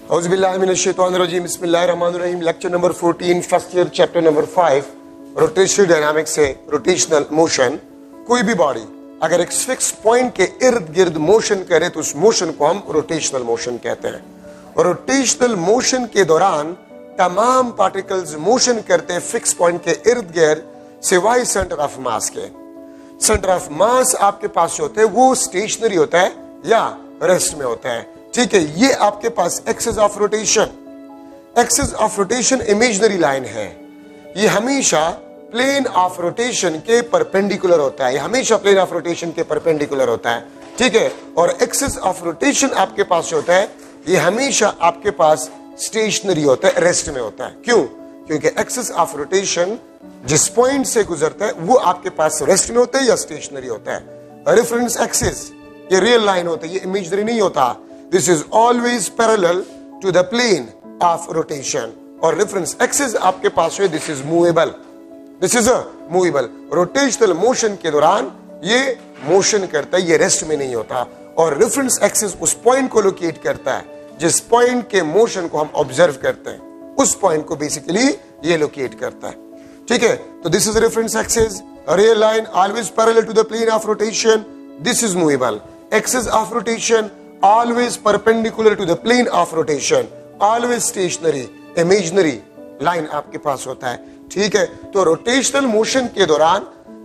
औज़ुबिल्लाहिमिनश्शैतानिर्रजीम बिस्मिल्लाहिर्रहमानिर्रहीम। Lecture number 14, first year, chapter number 5, rotational dynamics से rotational motion. कोई भी बॉडी अगर एक फिक्स पॉइंट के इर्द गिर्द मोशन करे तो उस मोशन को हम रोटेशनल मोशन कहते हैं। और रोटेशनल मोशन के दौरान तमाम पार्टिकल्स मोशन करते हैं फिक्स पॉइंट के इर्द गिर्द सिवाय सेंटर ऑफ मास के। सेंटर ऑफ मास आपके पास जो होता है वो स्टेशनरी होता है या रेस्ट में होता है। ठीक है, ये आपके पास axis of rotation. Axis of rotation imaginary line है, ये हमेशा प्लेन ऑफ रोटेशन के परपेंडिकुलर होता है। ये हमेशा प्लेन ऑफ रोटेशन के परपेंडिकुलर होता है। ठीक है, और एक्सिस ऑफ रोटेशन आपके पास जो होता है ये हमेशा आपके पास स्टेशनरी होता है, रेस्ट में होता है। क्यों? क्योंकि एक्सिस ऑफ रोटेशन जिस पॉइंट से गुजरता है वो आपके पास रेस्ट में होता है या स्टेशनरी होता है। रेफरेंस एक्सिस ये रियल लाइन होता है, ये इमेजिनरी नहीं होता। This is always parallel to the plane of rotation. और reference axis आपके पास है, this is movable. This is a movable. Rotational motion के दौरान ये motion करता है, ये rest में नहीं होता। और reference axis उस point को locate करता है जिस point के motion को हम observe करते हैं, उस point को basically ये locate करता है। ठीक है, तो this is reference axis. A real line always parallel to the plane of rotation. This is movable. Axis of rotation always perpendicular to the plane of rotation, always stationary, imaginary line आपके पास होता है। ठीक है, तो rotational motion के दौरान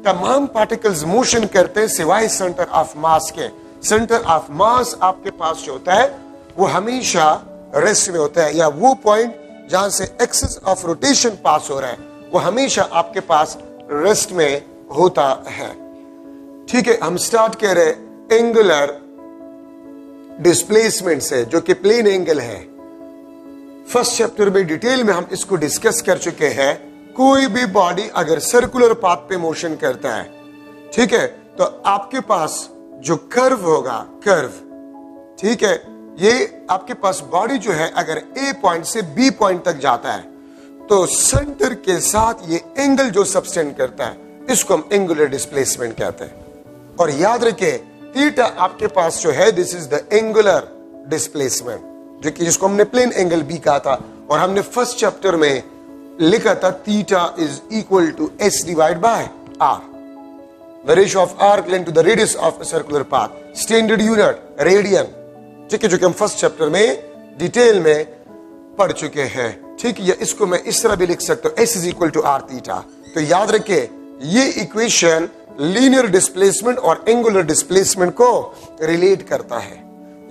तमाम particles motion करते हैं सिवाय सेंटर ऑफ मास के। सेंटर ऑफ मास आपके पास जो होता है वो हमेशा रेस्ट में होता है, या वो पॉइंट जहां से एक्सिस ऑफ रोटेशन पास हो रहा है वो हमेशा आपके पास रेस्ट में होता है। ठीक है, हम स्टार्ट कर रहे एंगुलर डिस्प्लेसमेंट से, जो कि प्लेन एंगल है। फर्स्ट चैप्टर में डिटेल में हम इसको डिस्कस कर चुके हैं। कोई भी बॉडी अगर सर्कुलर पाथ पे मोशन करता है, ठीक है, तो आपके पास जो कर्व होगा, कर्व, ठीक है, ये आपके पास बॉडी जो है अगर ए पॉइंट से बी पॉइंट तक जाता है तो सेंटर के साथ ये एंगल जो सबटेंड करता है इसको हम एंगुलर डिस्प्लेसमेंट कहते हैं। और याद रखें थीटा आपके पास जो है this is the angular displacement, जो कि जिसको हमने प्लेन एंगल भी कहा था। और हमने फर्स्ट चैप्टर में लिखा था theta is equal to S divide by R, the ratio of arc length to the radius of a circular path, standard unit radian. ठीक है, जो कि हम फर्स्ट चैप्टर में डिटेल में पढ़ चुके हैं। ठीक है, इसको मैं इस तरह भी लिख सकता हूं, S is equal to R theta. तो याद रखे ये इक्वेशन लीनियर डिस्प्लेसमेंट और एंगुलर डिस्प्लेसमेंट को रिलेट करता है।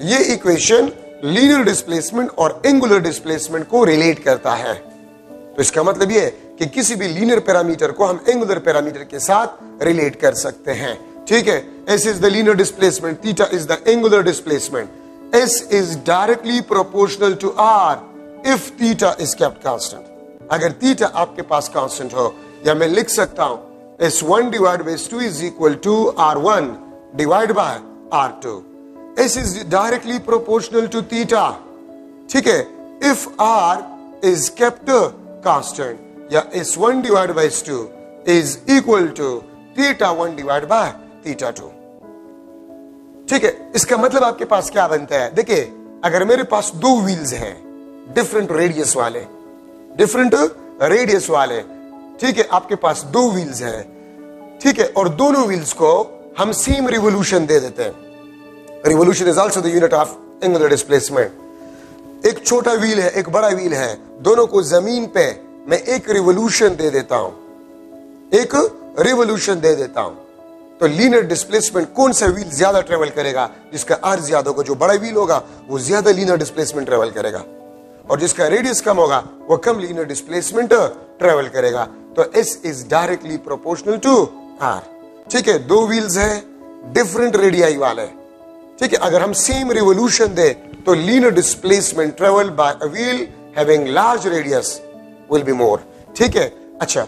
ये इक्वेशन लीनियर डिस्प्लेसमेंट और एंगुलर डिस्प्लेसमेंट को रिलेट करता है। तो इसका मतलब ये कि किसी भी लीनियर पैरामीटर को हम एंगुलर पैरामीटर के साथ रिलेट कर सकते हैं। ठीक है, S is the linear displacement, theta is the angular displacement. S is directly proportional to R if theta is kept constant. अगर थीटा आपके पास कांस्टेंट हो, या मैं लिख सकता हूं S1 divided by S2 is equal to R1 divided by R2. S is directly proportional to theta. ठीक है, if R is kept constant, या S1 divided by S2 is equal to theta 1 divided by theta 2. ठीक है, इसका मतलब आपके पास क्या बनता है? देखिए, अगर मेरे पास दो व्हील्स हैं डिफरेंट रेडियस वाले, ठीक है, आपके पास दो व्हील्स हैं, ठीक है, और दोनों व्हील्स को हम सेम रिवोल्यूशन दे देते हैं। Revolution is also the unit of angular displacement. एक छोटा व्हील है, एक बड़ा व्हील है, दोनों को जमीन पे मैं एक रिवोल्यूशन दे देता हूं, तो लीनियर डिस्प्लेसमेंट कौन सा व्हील ज्यादा ट्रेवल करेगा? जिसका अर्थ ज्यादा होगा, जो बड़ा व्हील होगा वो ज्यादा लीनियर डिस्प्लेसमेंट ट्रेवल करेगा, और जिसका रेडियस कम होगा वो कम लीनियर डिस्प्लेसमेंट ट्रेवल करेगा। तो S is directly proportional to R। ठीक है, दो व्हील्स हैं डिफरेंट रेडियाई वाले, ठीक है, अगर हम सेम रिवोल्यूशन दे तो linear displacement travel by a wheel having large radius will be more. ठीक है, अच्छा,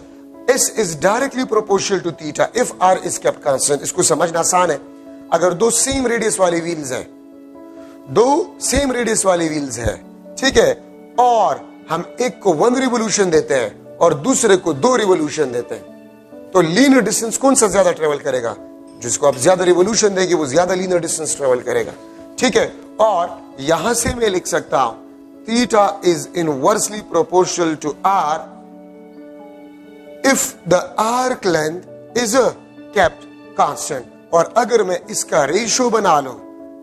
S is directly proportional to theta if R is kept constant. इसको समझना आसान है। अगर दो सेम रेडियस वाले व्हील्स हैं, ठीक है, और हम एक को 1 रिवोल्यूशन देते हैं और दूसरे को 2 रिवोल्यूशन देते हैं, तो लीनियर डिस्टेंस कौन सा ज्यादा ट्रेवल करेगा? जिसको आप ज्यादा रिवोल्यूशन देंगे वो ज्यादा लीनियर डिस्टेंस ट्रेवल करेगा। ठीक है, और यहां से मैं लिख सकता हूं theta is inversely proportional to r if the arc length is kept constant. और अगर मैं इसका रेशियो बना लूं,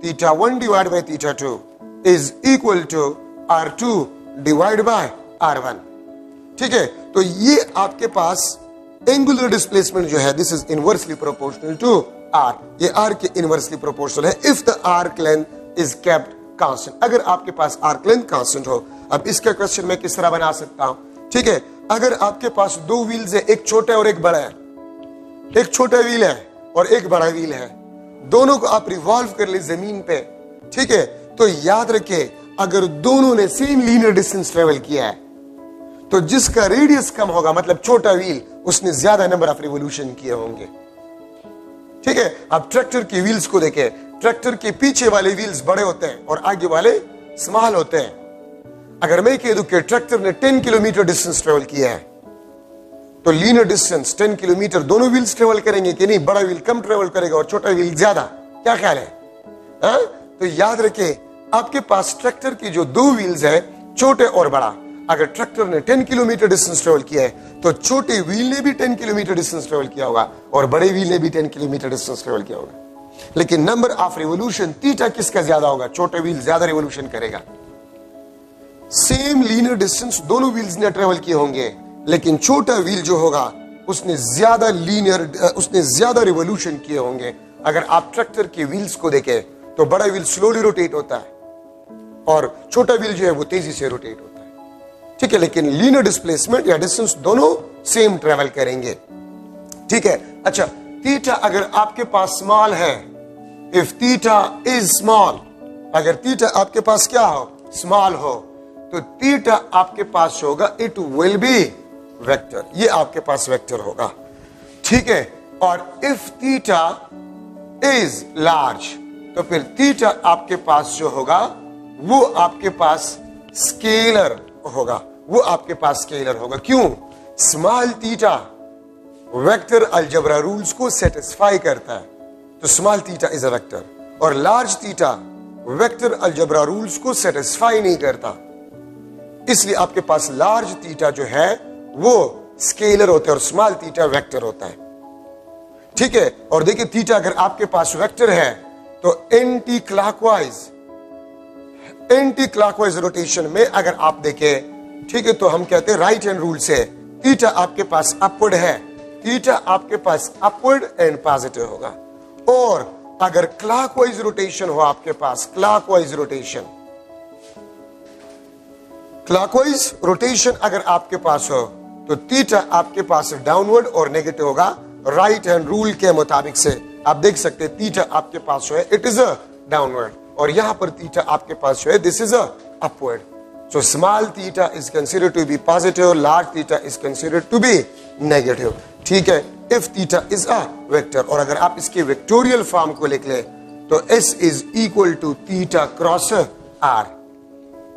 θ1 divide by θ2 is equal to r2 divide by r1. ठीक है, तो ये आपके पास एंगुलर डिस्प्लेसमेंट जो है, this is inversely proportional to r. ये r के इनवर्सली प्रोपोर्शनल है if the arc length is kept constant. अगर आपके पास आर्क लेंथ कांस्टेंट हो. अब इसका क्वेश्चन मैं किस तरह बना सकता हूं? ठीक है, अगर आपके पास दो व्हील्स है, एक छोटा और एक बड़ा है, एक छोटा व्हील है और एक बड़ा व्हील है, दोनों को आप रिवॉल्व कर ले जमीन पे. ठीक है, तो याद रखे अगर दोनों ने सेम लीनियर डिस्टेंस ट्रेवल किया है तो जिसका रेडियस कम होगा, मतलब छोटा व्हील, उसने ज्यादा नंबर ऑफ रिवोल्यूशन किए होंगे. ठीक है, आप ट्रैक्टर की व्हील्स को देखें, ट्रैक्टर के पीछे वाले व्हील्स बड़े होते हैं और आगे वाले स्मॉल होते हैं. अगर मैं कह दूं कि ट्रैक्टर ने 10 किलोमीटर डिस्टेंस ट्रेवल किया है तो लीनियर डिस्टेंस 10 किलोमीटर दोनों व्हील्स ट्रेवल करेंगे कि नहीं? बड़ा व्हील कम ट्रेवल करेगा और छोटा व्हील ज्यादा. क्या ख्याल है? तो याद रखे आपके पास ट्रैक्टर की जो दो व्हील्स है, छोटे और बड़ा, अगर ट्रैक्टर ने 10 किलोमीटर डिस्टेंस ट्रेवल किया है तो छोटे व्हील ने भी 10 किलोमीटर डिस्टेंस ट्रेवल किया होगा और बड़े व्हील ने भी 10 किलोमीटर डिस्टेंस ट्रेवल किया होगा. लेकिन नंबर ऑफ रिवोल्यूशन थीटा किसका ज्यादा होगा? छोटे व्हील ज्यादा रिवोल्यूशन करेगा. सेम लीनियर डिस्टेंस दोनों व्हील्स ने ट्रेवल किए होंगे, लेकिन छोटा व्हील जो होगा उसने ज्यादा रिवोल्यूशन किए होंगे. अगर आप ट्रैक्टर के व्हील्स को देखें तो बड़ा व्हील स्लोली रोटेट होता है और छोटा व्हील जो है वो तेजी से रोटेट होता है. ठीक है, लेकिन लीनियर डिस्प्लेसमेंट या डिस्टेंस दोनों सेम ट्रेवल करेंगे. ठीक है, अच्छा, थीटा अगर आपके पास स्मॉल है, इफ थीटा इज स्मॉल, अगर थीटा आपके पास क्या हो? स्मॉल हो, तो थीटा आपके पास होगा इट विल बी वेक्टर. ये आपके पास वेक्टर होगा. ठीक है, और इफ थीटा इज लार्ज तो फिर थीटा आपके पास जो होगा वो आपके पास स्केलर होगा. वो आपके पास स्केलर होगा. क्यों? Small theta vector algebra rules को सेटिस्फाई करता है, तो small theta is a vector. और large theta vector algebra rules को सेटिस्फाई नहीं करता, इसलिए आपके पास लार्ज थीटा जो है वो स्केलर होता है और स्मॉल थीटा वेक्टर होता है. ठीक है, और देखिए थीटा अगर आपके पास वेक्टर है तो एंटी क्लॉकवाइज रोटेशन में अगर आप देखें, ठीक है, तो हम कहते हैं राइट हैंड रूल से थीटा आपके पास अपवर्ड है, थीटा आपके पास अपवर्ड एंड पॉजिटिव होगा. और अगर क्लॉकवाइज रोटेशन हो आपके पास, क्लॉकवाइज रोटेशन अगर आपके पास हो तो थीटा आपके पास डाउनवर्ड और नेगेटिव होगा. राइट हैंड रूल के मुताबिक से आप देख सकते हैं थीटा आपके पास जो है इट इज अ डाउनवर्ड, और यहां पर थीटा आपके पास जो है this is a upward. So small theta is considered to be positive, large theta is considered to be negative. ठीक है, if theta is a vector. और अगर आप इसके वेक्टोरियल फॉर्म को लिख ले तो S is equal to theta cross R.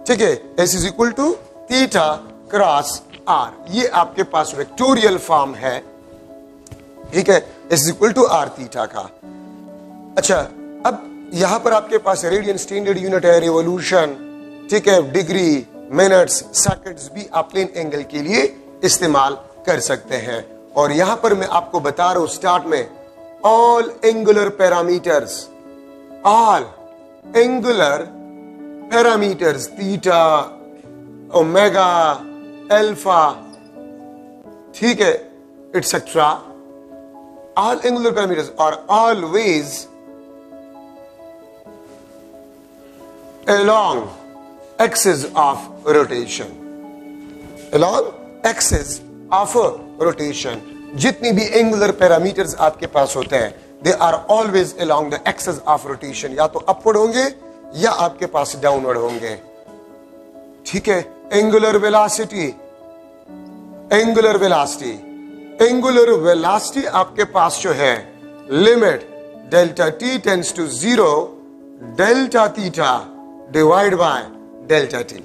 ठीक है, S is equal to theta cross R. ये आपके पास वेक्टोरियल फॉर्म है. ठीक है, S is equal to R theta का. अच्छा, अब यहां पर आपके पास रेडियन स्टैंडर्ड यूनिट है, रिवोल्यूशन, ठीक है, डिग्री, मिनट्स, सेकंड्स भी आप प्लेन एंगल के लिए इस्तेमाल कर सकते हैं. और यहां पर मैं आपको बता रहा हूं स्टार्ट में all angular parameters theta, omega, alpha, ठीक है, etcetera, all angular parameters are always along axis of rotation. Along axis of rotation. जितनी भी एंगुलर पैरामीटर्स आपके पास होते हैं they are always along the axis of rotation. या तो अपवर्ड होंगे या आपके पास डाउनवर्ड होंगे. ठीक है, एंगुलर वेलोसिटी आपके पास जो है limit delta T tends to 0 delta theta divide by delta T.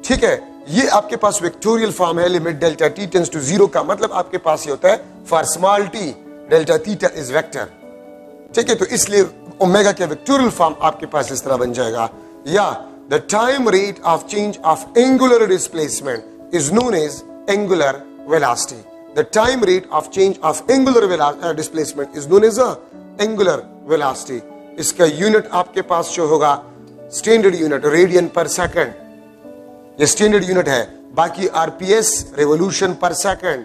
ठीक है, ये आपके पास वेक्टोरियल फॉर्म है. Limit delta T tends to 0 का मतलब आपके पास ये होता है for small T delta theta is vector. ठीक है, तो इसलिए ओमेगा के वेक्टोरियल फॉर्म आपके पास इस तरह बन जाएगा. या the time rate of change of angular displacement is known as angular velocity. The time rate of change of angular displacement is known as angular velocity. इसका यूनिट आपके पास जो होगा standard unit radian per second, ये standard unit है. बाकी RPS revolution per second,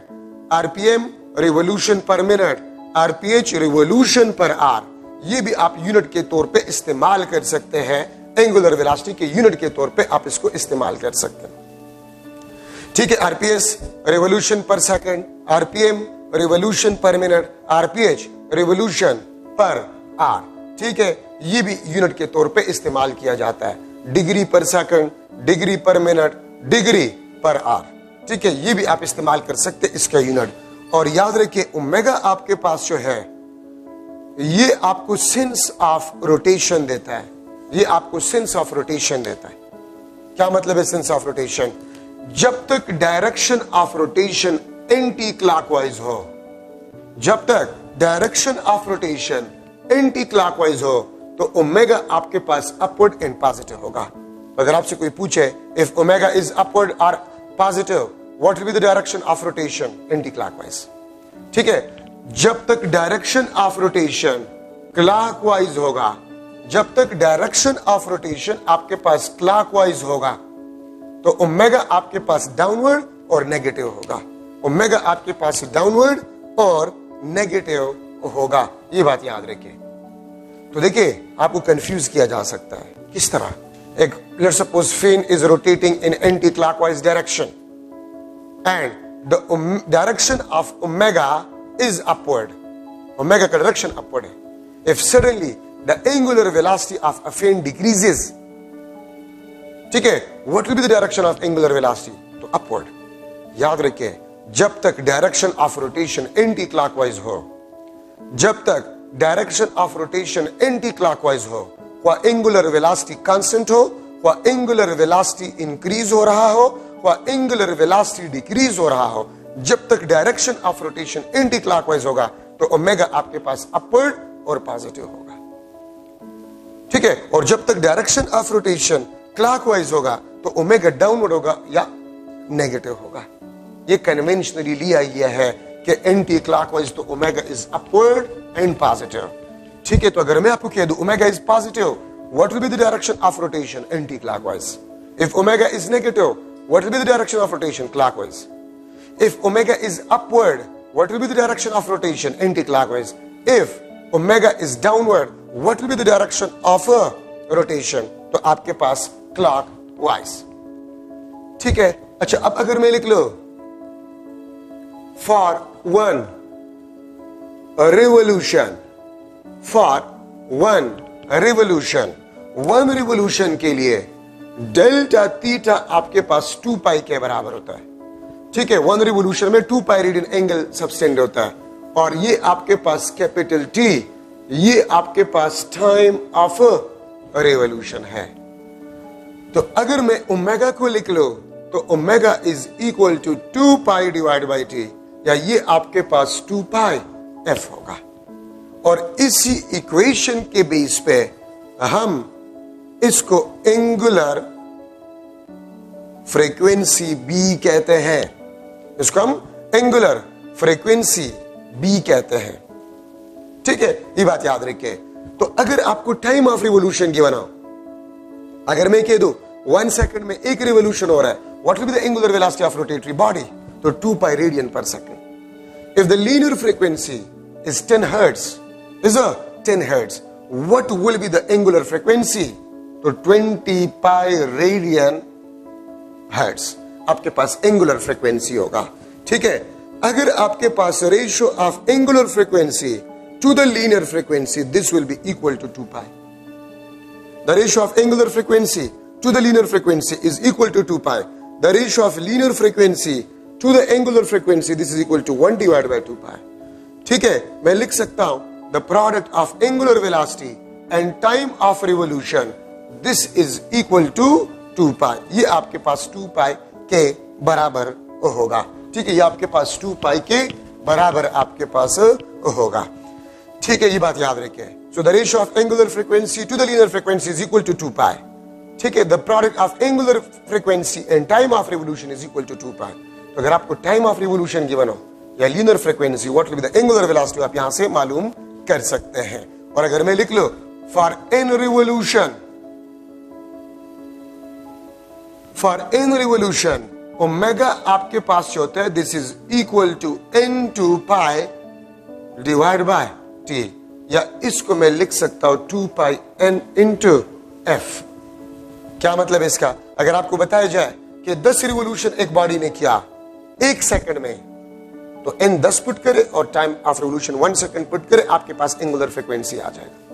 RPM revolution per minute, RPH revolution per hour, ये भी आप यूनिट के तौर पे इस्तेमाल कर सकते हैं. एंगुलर वेलोसिटी के यूनिट के तौर पे आप इसको इस्तेमाल कर सकते हैं. ठीक है, RPS revolution per second, RPM revolution per minute, RPH revolution per are. ठीक है, ये भी यूनिट के तौर पे इस्तेमाल किया जाता है. डिग्री पर सेकंड, डिग्री पर मिनट, डिग्री पर आर. ठीक है, ये भी आप इस्तेमाल कर सकते इसका यूनिट. और याद रखिए ओमेगा आपके पास जो है ये आपको सेंस ऑफ रोटेशन देता है. ये आपको सेंस ऑफ रोटेशन देता है. क्या मतलब है सेंस ऑफ रोटेशन? जब तक direction of rotation anti clockwise हो, जब तक direction of rotation anti clockwise हो, तो ओमेगा आपके पास अपवर्ड एंड पॉजिटिव होगा. अगर आपसे कोई पूछे इफ ओमेगा इज अपवर्ड और positive, what will be the direction of rotation? Anti clockwise. ठीक है, जब तक डायरेक्शन ऑफ रोटेशन क्लॉकवाइज होगा, जब तक डायरेक्शन ऑफ रोटेशन आपके पास क्लॉकवाइज होगा, तो ओमेगा आपके पास डाउनवर्ड और नेगेटिव होगा. ओमेगा आपके पास डाउनवर्ड और नेगेटिव होगा. ये बात याद रखिए. तो देखिए आपको कंफ्यूज किया जा सकता है. किस तरह? एक let's suppose fan is rotating in anti clockwise direction and the direction of omega is upward. Omega का direction upward है. If suddenly the angular velocity of a fan decreases, ठीक है, what will be the direction of angular velocity? तो upward. याद रखिए, जब तक direction of rotation anti clockwise हो, जब तक direction of rotation anti clockwise हो, वह angular velocity constant हो, वह angular velocity increase हो रहा हो, वह एंगुलर वेलोसिटी डिक्रीज हो रहा हो, जब तक direction of rotation anti clockwise होगा, तो ओमेगा आपके पास अपवर्ड और पॉजिटिव होगा. ठीक है, और जब तक डायरेक्शन ऑफ रोटेशन क्लॉकवाइज होगा, तो ओमेगा डाउनवर्ड होगा या नेगेटिव होगा. ये कन्वेंशनली लिया गया है कि एंटी क्लॉकवाइज तो omega is upward and positive. ठीक है, तो अगर मैं आपको कह दूं omega is positive, what will be the direction of rotation? Anti clockwise. If omega is negative, what will be the direction of rotation? Clockwise. If omega is upward, what will be the direction of rotation? Anti-clockwise. If omega is downward, what will be the direction of rotation? तो आपके पास clockwise. ठीक है. अच्छा, अब अगर मैं लिख लो for one revolution, for one revolution के लिए डेल्टा थीटा आपके पास 2 पाई के बराबर होता है. ठीक है, 1 रिवोल्यूशन में 2 पाई रेडियन एंगल सबटेंड होता है. और ये आपके पास कैपिटल टी, ये आपके पास टाइम ऑफ रिवोल्यूशन है. तो अगर मैं ओमेगा को लिख लो, तो omega is equal to 2 pi divide by T, या ये आपके पास 2 पाई एफ होगा. और इसी इक्वेशन के बेस पे हम इसको एंगुलर फ्रीक्वेंसी बी कहते हैं. इसको हम एंगुलर फ्रीक्वेंसी बी कहते हैं. ठीक है, ये बात याद रखिए. तो अगर आपको टाइम ऑफ रिवोल्यूशन की बनाओ, अगर मैं कह दूं 1 सेकंड में 1 रिवोल्यूशन हो रहा है, what will be the angular velocity of rotatory body? तो 2 pi radian per second. If the linear frequency is 10 hertz, is 10 hertz, what will be the angular frequency? तो 20 पाई रेडियन हर्ट्ज आपके पास angular frequency होगा. ठीक है, अगर आपके पास ratio of angular frequency to the linear frequency, this will be equal to 2 pi. The ratio of angular frequency to the linear frequency is equal to 2 pi. The ratio of linear frequency to the angular frequency, this is equal to 1 divide by 2 pi. ठीक है, मैं लिख सकता हूं the product of angular velocity and time of revolution, this is equal to 2 पाई. ये आपके पास 2 पाई के बराबर होगा. ठीक है, ये आपके पास 2 पाई के बराबर आपके पास होगा. ठीक है, ये बात याद रखिए. So the ratio of angular frequency to the linear frequency is equal to 2 pi. ठीक है, the product of angular frequency and time of revolution is equal to 2 pi. तो अगर आपको टाइम ऑफ रिवोल्यूशन गिवन हो या linear frequency, what will be the angular velocity, आप यहां से मालूम कर सकते हैं। और अगर मैं लिख लो फॉर एन रिवोल्यूशन ओमेगा आपके पास जो होता है this is equal to n2 pi divide by t, या इसको मैं लिख सकता हूं 2 पाई n इंटू f। क्या मतलब है इसका? अगर आपको बताया जाए कि 10 रिवोल्यूशन एक बॉडी ने किया 1 सेकंड में, तो n 10 पुट करे और time of revolution 1 second put करे, आपके पास एंगुलर फ्रीक्वेंसी आ जाएगा।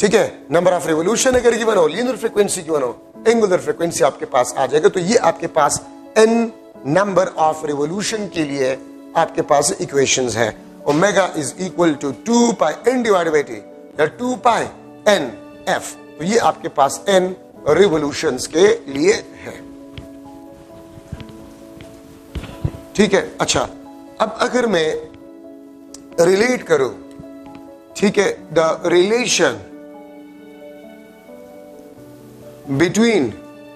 ठीक है, नंबर ऑफ रिवोल्यूशन अगर गिवन हो, लीनियर फ्रीक्वेंसी गिवन हो, एंगुलर फ्रीक्वेंसी आपके पास आ जाएगा। तो ये आपके पास n नंबर ऑफ रिवोल्यूशन के लिए आपके पास इक्वेशंस है। Omega is equal to 2 pi n divide by t या 2 पाई n f। तो ये आपके पास n रिवोल्यूशंस के लिए है। ठीक है, अच्छा अब अगर मैं रिलेट करूं, ठीक है, the relation between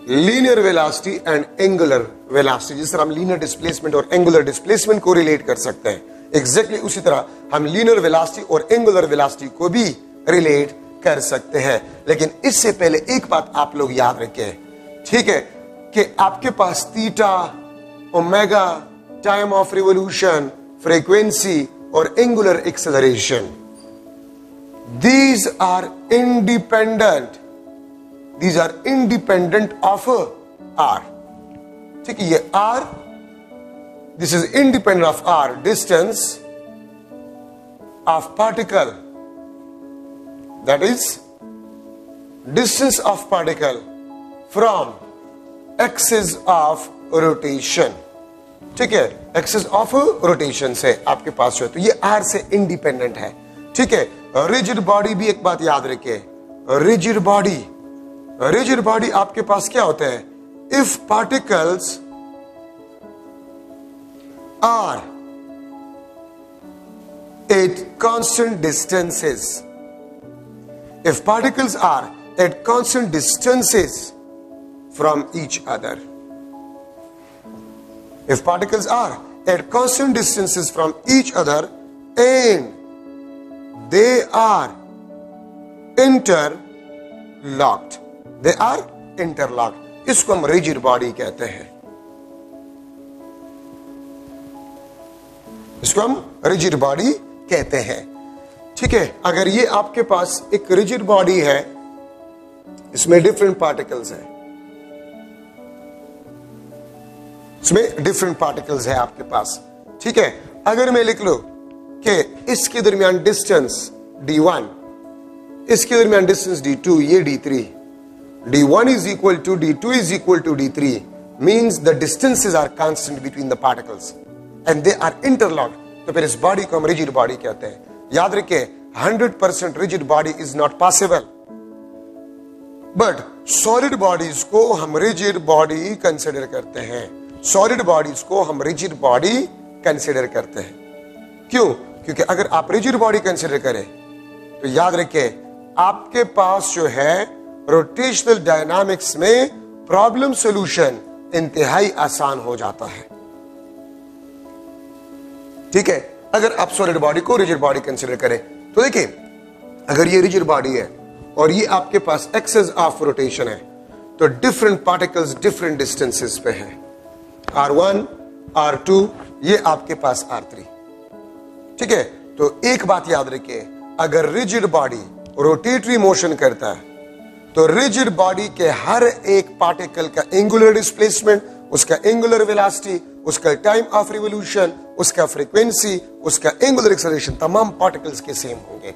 linear velocity and angular velocity, जिस तरह हम लीनियर डिस्प्लेसमेंट और एंगुलर डिस्प्लेसमेंट को रिलेट कर सकते हैं, एग्जैक्टली उसी तरह हम लीनियर वेलोसिटी और एंगुलर वेलोसिटी को भी रिलेट कर सकते हैं। लेकिन इससे पहले एक बात आप लोग याद रखें, ठीक है, कि आपके पास theta, omega, time of revolution, frequency और angular acceleration, these are independent, these are independent of r। ठीक है, ये r, this is independent of r, distance of particle, that is distance of particle from axis of rotation। ठीक है, axis of rotation से आपके पास जो है, तो ये r से इंडिपेंडेंट है। ठीक है, रिजिड बॉडी भी एक बात याद रखिए, रिजिड बॉडी आपके पास क्या होता है? If particles are at constant distances, if particles are at constant distances from each other, if particles are at constant distances from each other and they are interlocked, इसको हम रिजिड बॉडी कहते हैं, इसको हम रिजिड बॉडी कहते हैं। ठीक है, अगर ये आपके पास एक रिजिड बॉडी है, इसमें डिफरेंट पार्टिकल्स हैं, इसमें डिफरेंट पार्टिकल्स है आपके पास। ठीक है, अगर मैं लिख लो कि इसके दरमियान डिस्टेंस d1, इसके दरमियान डिस्टेंस d2, ये d3, d1 is equal to d2 is equal to d3 means the distances are constant between the particles and they are interlocked। तो फिर इस बॉडी को हम रिजिड बॉडी कहते हैं। याद रखिए, 100% rigid body is not possible, but solid bodies को हम रिजिड बॉडी कंसिडर करते हैं। सॉलिड बॉडीज को हम रिजिड बॉडी कंसिडर करते हैं। क्यों? क्योंकि अगर आप रिजिड बॉडी कंसिडर करें तो याद रखिए, आपके पास जो है रोटेशनल डायनामिक्स में प्रॉब्लम सॉल्यूशन इंतहाई आसान हो जाता है। ठीक है, अगर आप सॉलिड बॉडी को रिजिड बॉडी कंसिडर करें तो देखिए, अगर ये रिजिड बॉडी है और ये आपके पास एक्सिस ऑफ रोटेशन है, तो डिफरेंट पार्टिकल्स डिफरेंट डिस्टेंसेस पे है, r1, r2, ये आपके पास r3। ठीक है, तो एक बात याद रखिए, अगर रिजिड बॉडी रोटेटरी मोशन करता है तो रिजिड बॉडी के हर एक पार्टिकल का एंगुलर डिस्प्लेसमेंट, उसका एंगुलर वेलोसिटी, उसका टाइम ऑफ रिवोल्यूशन, उसका फ्रीक्वेंसी, उसका एंगुलर एक्सेलरेशन, तमाम पार्टिकल्स के सेम होंगे।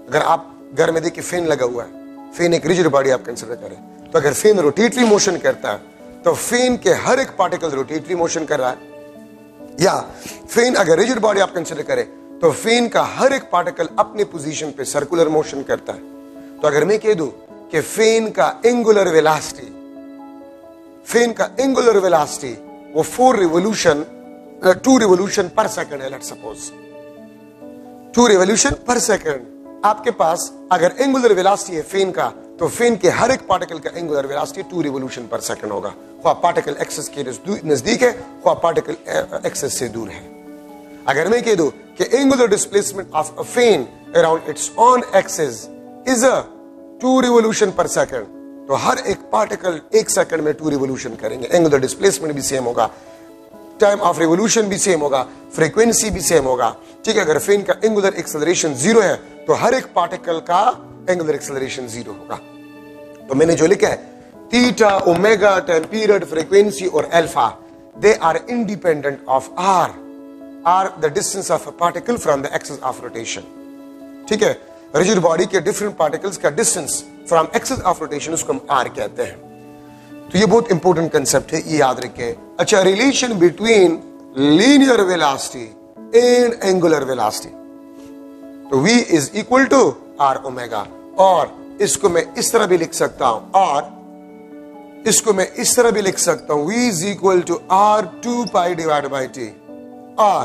अगर आप घर में देखिए फैन लगा हुआ है, फैन एक रिजिड बॉडी आप कंसिडर करें, तो अगर फैन रोटेटरी मोशन करता है तो फैन के हर एक पार्टिकल रोटेटरी मोशन कर रहा है, या फैन अगर रिजिड बॉडी आप कंसिडर करें तो फैन का हर एक पार्टिकल अपने पोजीशन पे सर्कुलर मोशन करता है। तो अगर मैं कह दूं कि फैन का एंगुलर वेलोसिटी वो 2 रिवोल्यूशन पर सेकंड है, let's suppose 2 revolution per second, आपके पास अगर एंगुलर वेलोसिटी है फैन का तो फेन के हर एक पार्टिकल का angular velocity 2 revolution per second होगा, ख्वाह पार्टिकल एक्सिस के नजदीक है ख्वाह पार्टिकल एक्सिस से दूर है। अगर मैं कह दूं कि angular displacement of a fan around its on axis is a 2 revolution per second, तो हर एक पार्टिकल 1 सेकंड में 2 रिवोल्यूशन करेंगे। एंगुलर डिस्प्लेसमेंट भी सेम होगा, टाइम ऑफ रिवोल्यूशन भी सेम होगा, फ्रीक्वेंसी भी सेम होगा। ठीक है, अगर फेन का एंगुलर एक्सेलरेशन 0 है तो हर एक पार्टिकल का एंगुलर एक्सेलरेशन 0 होगा। तो मैंने जो लिखा है theta, omega, time period, frequency और alpha, they are independent of r the distance of a particle from the axis of rotation. ठीक है, रिजिड बॉडी के डिफरेंट पार्टिकल्स का distance from axis of rotation उसको हम आर कहते हैं। तो ये बहुत इंपॉर्टेंट कंसेप्ट है, ये याद रखें। अच्छा, relation between linear velocity and angular velocity, तो v is equal to r omega, और इसको मैं इस तरह भी लिख सकता हूं, और इसको मैं इस तरह भी लिख सकता हूं, v is equal to r 2 pi divide by t, और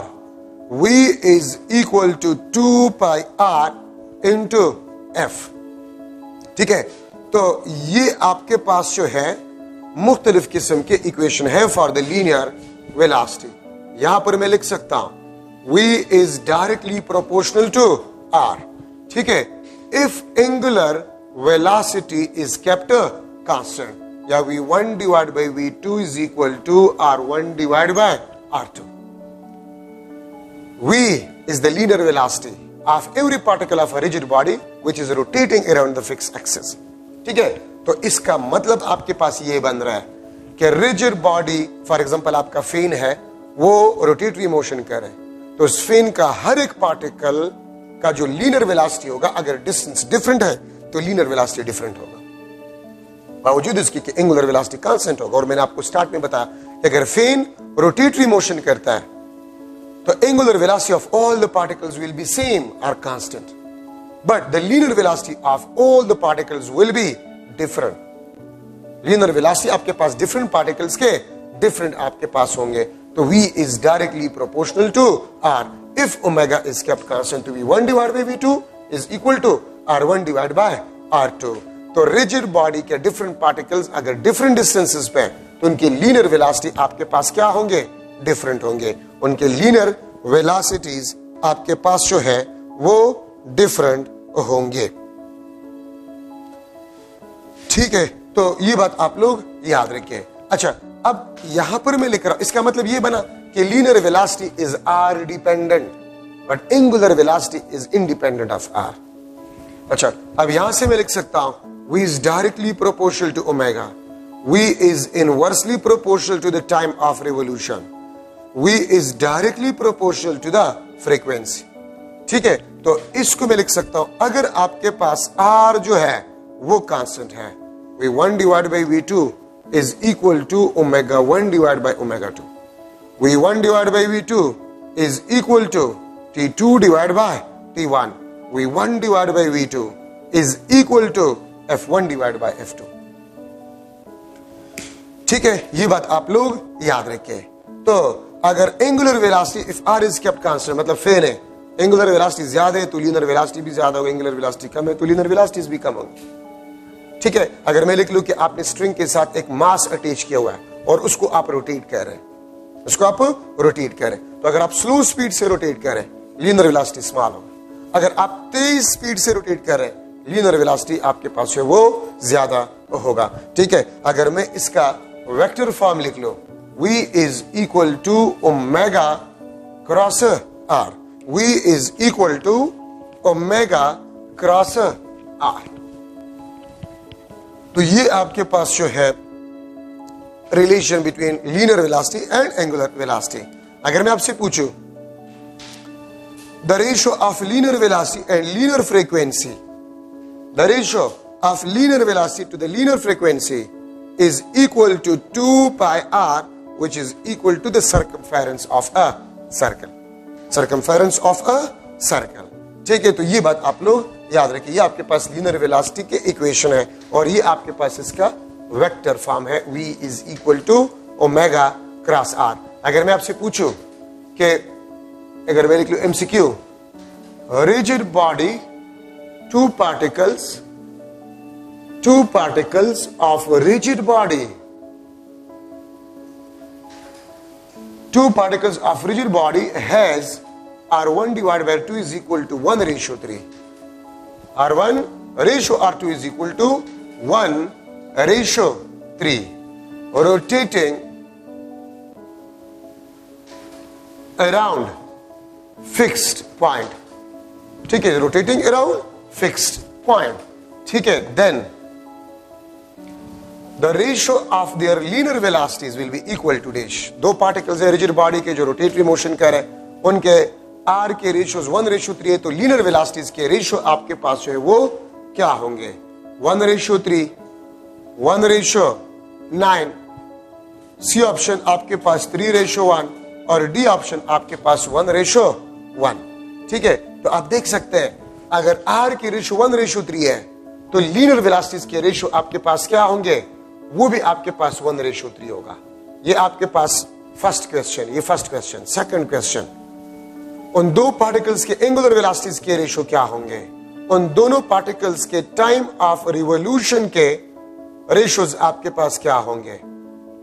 v is equal to 2 pi r into f. ठीक है, तो ये आपके पास जो है मुख्तलिफ किस्म के इक्वेशन है फॉर द लीनियर वेलोसिटी। यहां पर मैं लिख सकता हूं v is directly proportional to r। ठीक है, if angular velocity is kept constant, या v1 divide by v2 is equal to r1 divide by r2। v is the linear velocity of every particle of a rigid body which is rotating around the fixed axis। ठीक है, तो इसका मतलब आपके पास ये बन रहा है कि रिजिड बॉडी, फॉर एग्जांपल आपका फेन है, वो रोटेटरी मोशन करे, तो उस फेन का हर एक पार्टिकल का जो लीनियर वेलोसिटी होगा, अगर डिस्टेंस डिफरेंट है तो लीनियर वेलोसिटी डिफरेंट होगा, बावजूद इसके कि एंगुलर वेलोसिटी कांस्टेंट होगा। और मैंने आपको स्टार्ट में बताया कि अगर फेन रोटेटरी मोशन करता है तो angular velocity of all the particles will be same और constant, but the linear velocity of all the particles will be different. Linear velocity आपके पास डिफरेंट पार्टिकल्स के डिफरेंट आपके पास होंगे, तो v is directly proportional to r if omega is kept constant, to v1 divided by v2 is equal to r1 divided by r2। तो rigid body के different particles अगर डिफरेंट डिस्टेंसेस पे तो उनकी लीनियर वेलोसिटी आपके पास क्या होंगे, डिफरेंट होंगे। उनके लीनियर वेलोसिटीज आपके पास जो है वो डिफरेंट होंगे। ठीक है, तो ये बात आप लोग याद रखें। अच्छा, अब यहां पर मैं लिख रहा हूं, इसका मतलब ये बना कि linear velocity is r dependent but angular velocity is independent of r. अच्छा, अब यहां से मैं लिख सकता हूं v is directly proportional to omega, v is inversely proportional to the time of revolution, v is directly proportional to the frequency। ठीक है, तो इसको मैं लिख सकता हूं, अगर आपके पास r जो है वो कांस्टेंट है, v1 divided by v2 is equal to omega 1 divided by omega 2, v1 divided by v2 is equal to t2 divided by t1, v1 divided by v2 is equal to f1 divided by f2। ठीक है, ये बात आप लोग याद रखें। तो अगर angular velocity if r is kept constant, मतलब फेन है, एंगुलर वेलोसिटी ज्यादा है तो लीनियर वेलोसिटी भी ज्यादा होगी, एंगुलर वेलोसिटी कम है तो लीनियर वेलोसिटीज भी कम होंगी। ठीक है, अगर मैं लिख लूं कि आपने स्ट्रिंग के साथ एक मास अटैच किया हुआ है और उसको आप रोटेट कर रहे हैं, उसको आप रोटेट करें, तो अगर आप स्लो स्पीड से रोटेट करें लीनियर वेलोसिटी स्मॉल होगी, अगर आप तेज स्पीड से रोटेट कर रहे हैं लीनियर वेलोसिटी आपके पास है वो ज्यादा होगा। ठीक है, अगर मैं इसका वेक्टर फॉर्म लिख लो, v is equal to omega cross r, v is equal to omega cross r। तो ये आपके पास जो है relation between linear velocity and angular velocity. अगर मैं आपसे पूछूं the ratio of linear velocity and linear frequency, the ratio of linear velocity to the linear frequency is equal to 2 pi r, which is equal to the circumference of a circle, circumference of a circle। ठीक है, तो ये बात आप लोग याद रखिए, ये आपके पास लीनियर वेलोसिटी के इक्वेशन है और ये आपके पास इसका वेक्टर फॉर्म है, v is equal to omega cross r। अगर मैं आपसे पूछूं कि अगर मैं लिख लूं MCQ, rigid body, two two particles of a rigid body. Two particles of rigid body has R1 divided by 2 is equal to 1:3. R1 ratio R2 is equal to 1:3. Rotating around fixed point. ठीक है, rotating around fixed point. ठीक है, then the ratio of their linear velocities will be equal to dash. दो particles है rigid body के जो rotatory motion कर रहे हैं, उनके R के ratios 1:3 है, तो linear velocities के ratio आपके पास जो है वो क्या होंगे? 1:3, 1:9. C ऑप्शन आपके पास 3:1 और D ऑप्शन आपके पास 1:1. ठीक है, तो आप देख सकते हैं अगर R की रेशियो 1:3 है तो लीनियर वेलोसिटीज के रेशियो आपके पास क्या होंगे? वो भी आपके पास 1:3 होगा. ये आपके पास फर्स्ट क्वेश्चन. ये फर्स्ट क्वेश्चन. सेकंड क्वेश्चन, उन दो पार्टिकल्स के एंगुलर वेलोसिटीज के रेशियो क्या होंगे? उन दोनों पार्टिकल्स के टाइम ऑफ रिवॉल्यूशन के रेशियोज आपके पास क्या होंगे?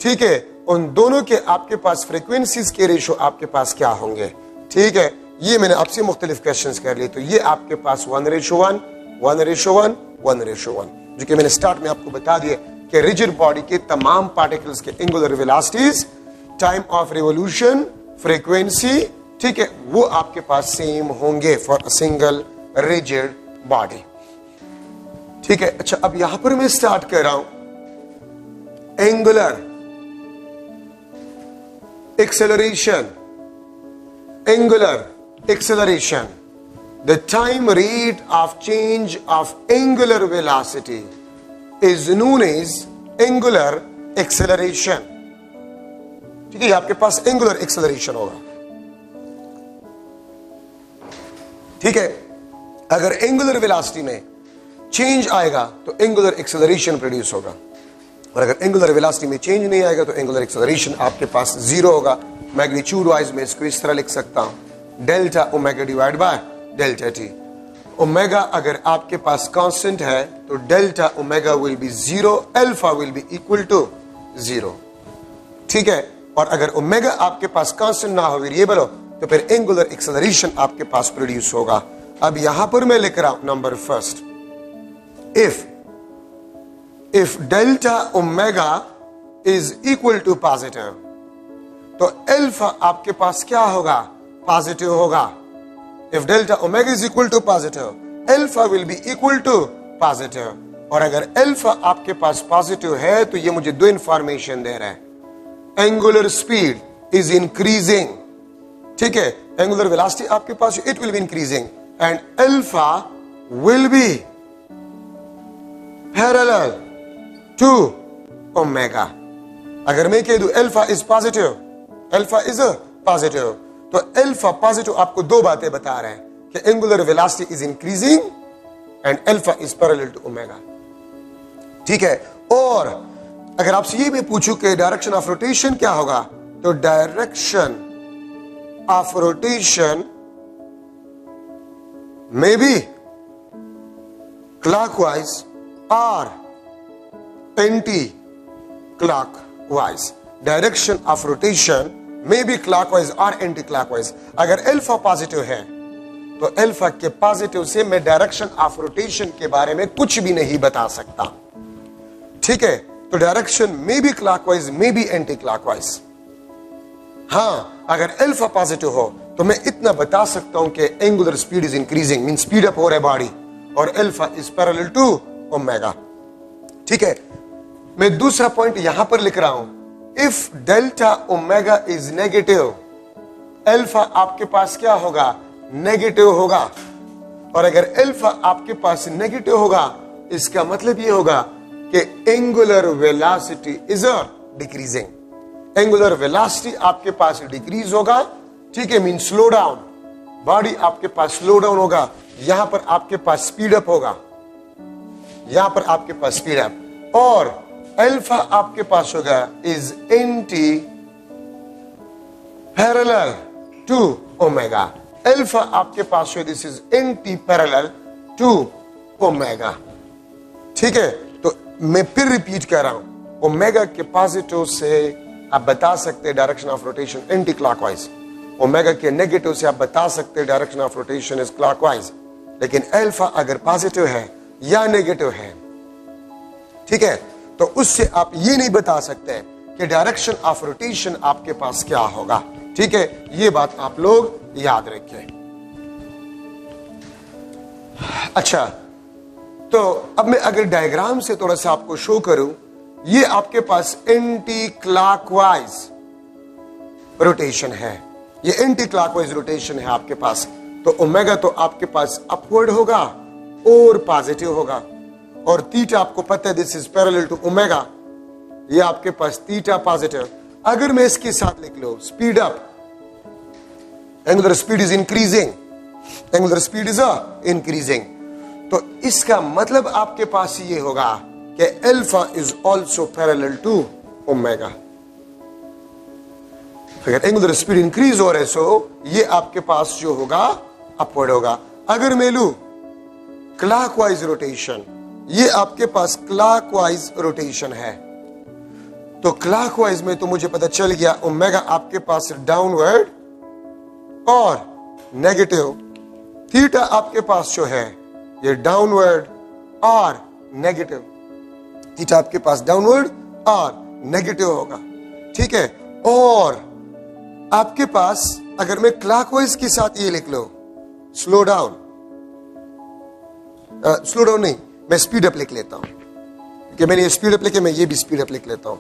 ठीक है, उन दोनों के आपके पास फ्रीक्वेंसीज के रेशियो आपके पास क्या होंगे? ठीक है, ये मैंने आपसे मुख्तलिफ क्वेश्चंस कर लिए. तो ये आपके पास 1:1, 1:1, 1:1, जो कि मैंने स्टार्ट में आपको बता दिया कि रिजिड बॉडी के तमाम पार्टिकल्स के angular velocities, time of revolution, frequency, ठीक है, वो आपके पास सेम होंगे for a single rigid body. ठीक है, अच्छा अब यहां पर मैं स्टार्ट कर रहा हूं angular acceleration. Angular acceleration, the time rate of change of angular velocity is known as angular acceleration. ठीक है, आपके पास angular acceleration होगा. ठीक है, अगर angular velocity में change आएगा तो angular acceleration प्रोड्यूस होगा, और अगर angular velocity में change नहीं आएगा तो angular acceleration आपके पास 0 होगा. मैग्नीट्यूड वाइज में इसको इस तरह लिख सकता हूं, delta omega divide by delta t. Omega अगर आपके पास कांस्टेंट है तो delta omega will be 0, alpha will be equal to 0. ठीक है, और अगर ओमेगा आपके पास कांस्टेंट ना हो, वेरिएबल हो, तो फिर एंगुलर एक्सेलरेशन आपके पास प्रोड्यूस होगा. अब यहां पर मैं लिख रहा हूं number first, if delta omega is equal to positive, तो अल्फा आपके पास क्या होगा? पॉजिटिव होगा. If delta omega is equal to positive, alpha will be equal to positive. और अगर अल्फा आपके पास पॉजिटिव है तो ये मुझे दो इंफॉर्मेशन दे रहा है. Angular speed is increasing. ठीक है, एंगुलर वेलोसिटी आपके पास it will be increasing and alpha will be parallel to omega. अगर मैं कह दूं alpha is positive, alpha is positive, तो अल्फा पॉजिटिव आपको दो बातें बता रहे हैं कि angular velocity is increasing and alpha is parallel to omega. ठीक है, और अगर आपसे ये मैं पूछूं कि डायरेक्शन ऑफ रोटेशन क्या होगा, तो direction of rotation may be clockwise और anti clockwise. Direction of rotation may be clockwise और एंटी क्लॉकवाइज. अगर अल्फा पॉजिटिव है तो अल्फा के पॉजिटिव से मैं डायरेक्शन ऑफ रोटेशन के बारे में कुछ भी नहीं बता सकता. ठीक है, तो direction may be clockwise, may be anti clockwise. हाँ, अगर अल्फा पॉजिटिव हो तो मैं इतना बता सकता हूं कि angular speed is increasing, mean speed up हो रहा है बॉडी, और alpha is parallel to omega. ठीक है, मैं दूसरा पॉइंट यहां पर लिख रहा हूं, if delta omega is negative, alpha आपके पास क्या होगा? नेगेटिव होगा. और अगर अल्फा आपके पास नेगेटिव होगा, इसका मतलब यह होगा कि angular velocity is decreasing. Angular velocity आपके पास डिक्रीज होगा. ठीक है, मीन स्लो डाउन, बॉडी आपके पास स्लो डाउन होगा. यहां पर आपके पास स्पीड अप होगा, यहां पर आपके पास स्पीड अप. और अल्फा आपके पास होगा is anti parallel to omega. Alpha आपके पास है this is anti parallel to omega. ठीक है, तो मैं फिर रिपीट कर रहा हूं, ओमेगा के पॉजिटिव से आप बता सकते हैं direction of rotation anti clockwise, omega के नेगेटिव से आप बता सकते हैं direction of rotation is clockwise. लेकिन अल्फा अगर पॉजिटिव है या नेगेटिव है, ठीक है, तो उससे आप ये नहीं बता सकते कि डायरेक्शन ऑफ रोटेशन आपके पास क्या होगा। ठीक है, ये बात आप लोग याद रखें। अच्छा, तो अब मैं अगर डायग्राम से थोड़ा सा आपको शो करूं, ये आपके पास एंटी क्लॉकवाइज रोटेशन है, ये एंटी क्लॉकवाइज रोटेशन है आपके पास। तो ओमेगा तो आपके पास अपवर्ड होगा और पॉजिटिव होगा, और थीटा आपको पता है this is parallel to omega, ये आपके पास थीटा पॉजिटिव। अगर मैं इसके साथ लिख लो speed up, angular speed is increasing, angular speed is increasing, तो इसका मतलब आपके पास ये होगा कि alpha is also parallel to omega. अगर एंगुलर स्पीड इंक्रीज हो रहे सो ये आपके पास जो होगा अपवर्ड होगा। अगर मैं लू क्लॉकवाइज रोटेशन, ये आपके पास क्लॉकवाइज रोटेशन है, तो क्लॉकवाइज में तो मुझे पता चल गया ओमेगा आपके पास डाउनवर्ड और नेगेटिव, थीटा आपके पास जो है ये डाउनवर्ड और नेगेटिव, थीटा आपके पास डाउनवर्ड और नेगेटिव होगा। ठीक है, और आपके पास अगर मैं क्लॉकवाइज के साथ ये लिख लो स्लो डाउन, स्लो डाउन नहीं, मैं स्पीड अप लिख लेता हूं, क्योंकि मैंने ये स्पीड अप लिखे, मैं ये भी स्पीड अप लिख लेता हूं,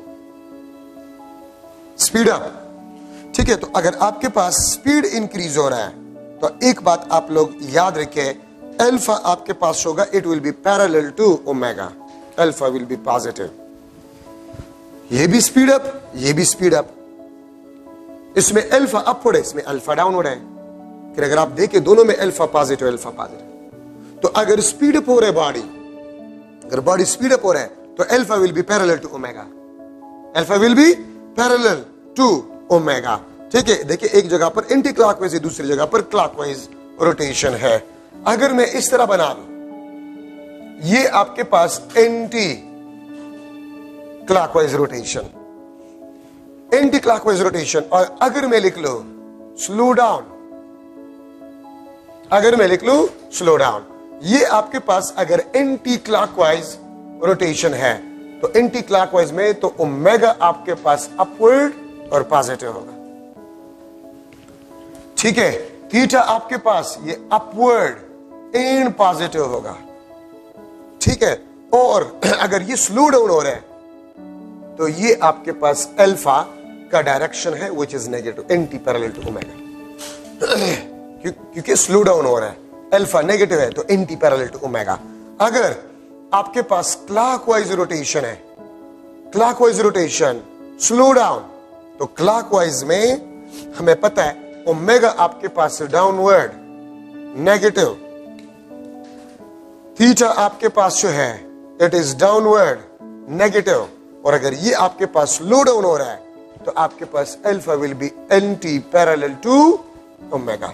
स्पीड अप। ठीक है, तो अगर आपके पास स्पीड इंक्रीज हो रहा है तो एक बात आप लोग याद रखें, अल्फा आपके पास होगा it will be parallel to omega, alpha will be positive. ये भी स्पीड अप, ये भी स्पीड अप, इसमें अल्फा अपवर्ड है, इसमें अल्फा डाउनवर्ड है। फिर अगर आप देखें दोनों में अल्फा पॉजिटिव अल्फा पॉजिटिव, तो अगर स्पीड अप हो रहा है बॉडी, अगर बॉडी स्पीड अप हो रहा है तो alpha will be parallel to omega, alpha will be parallel to omega. ठीक है, देखिए एक जगह पर एंटी क्लॉकवाइज है, दूसरी जगह पर क्लॉकवाइज रोटेशन है। अगर मैं इस तरह बना लूं, ये आपके पास anti clockwise rotation, anti clockwise rotation, और अगर मैं लिख लो स्लो डाउन, अगर मैं लिख लूं स्लो डाउन, ये आपके पास अगर एंटी क्लॉकवाइज रोटेशन है तो एंटी क्लॉकवाइज में तो ओमेगा आपके पास अपवर्ड और पॉजिटिव होगा। ठीक है, थीटा आपके पास ये अपवर्ड एंड पॉजिटिव होगा। ठीक है, और अगर ये स्लो डाउन हो रहा है तो ये आपके पास अल्फा का डायरेक्शन है which is negative, anti parallel to omega, क्योंकि स्लो डाउन हो रहा है, अल्फा नेगेटिव है तो एंटी पैरेलल टू ओमेगा। अगर आपके पास क्लॉकवाइज रोटेशन है, क्लॉकवाइज रोटेशन स्लो डाउन, तो क्लॉकवाइज में हमें पता है ओमेगा आपके पास डाउनवर्ड नेगेटिव, थीटा आपके पास जो है इट इज डाउनवर्ड नेगेटिव, और अगर ये आपके पास स्लो डाउन हो रहा है तो आपके पास alpha will be anti parallel to omega.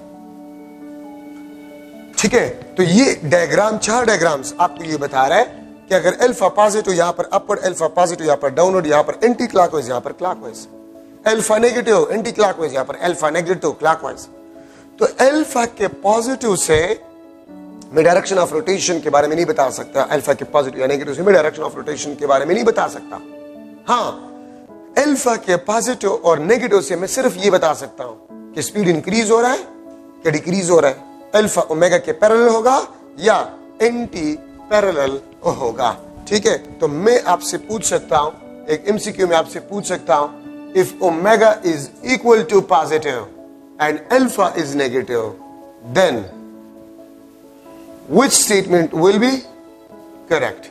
ठीक है, तो ये डायग्राम, 4 डायग्राम्स आपको ये बता रहा है कि अगर अल्फा पॉजिटिव यहां पर अपवर्ड, अल्फा पॉजिटिव यहां पर डाउनवर्ड, यहां पर एंटी क्लॉकवाइज, यहां पर clockwise, alpha negative anti clockwise, यहां पर अल्फा नेगेटिव क्लॉकवाइज। तो अल्फा के पॉजिटिव से मैं डायरेक्शन ऑफ रोटेशन के बारे में नहीं बता सकता, अल्फा के पॉजिटिव या नेगेटिव से मैं डायरेक्शन ऑफ रोटेशन के बारे में नहीं बता सकता। हाँ, अल्फा के पॉजिटिव और नेगेटिव से मैं सिर्फ ये बता सकता हूं कि स्पीड इंक्रीज हो रहा है कि डिक्रीज हो रहा है, अल्फा ओमेगा के पैरेलल होगा या एंटी पैरेलल होगा। ठीक है, तो मैं आपसे पूछ सकता हूं, एक एमसीक्यू में आपसे पूछ सकता हूं, if omega is equal to positive and alpha is negative, then which statement will be correct?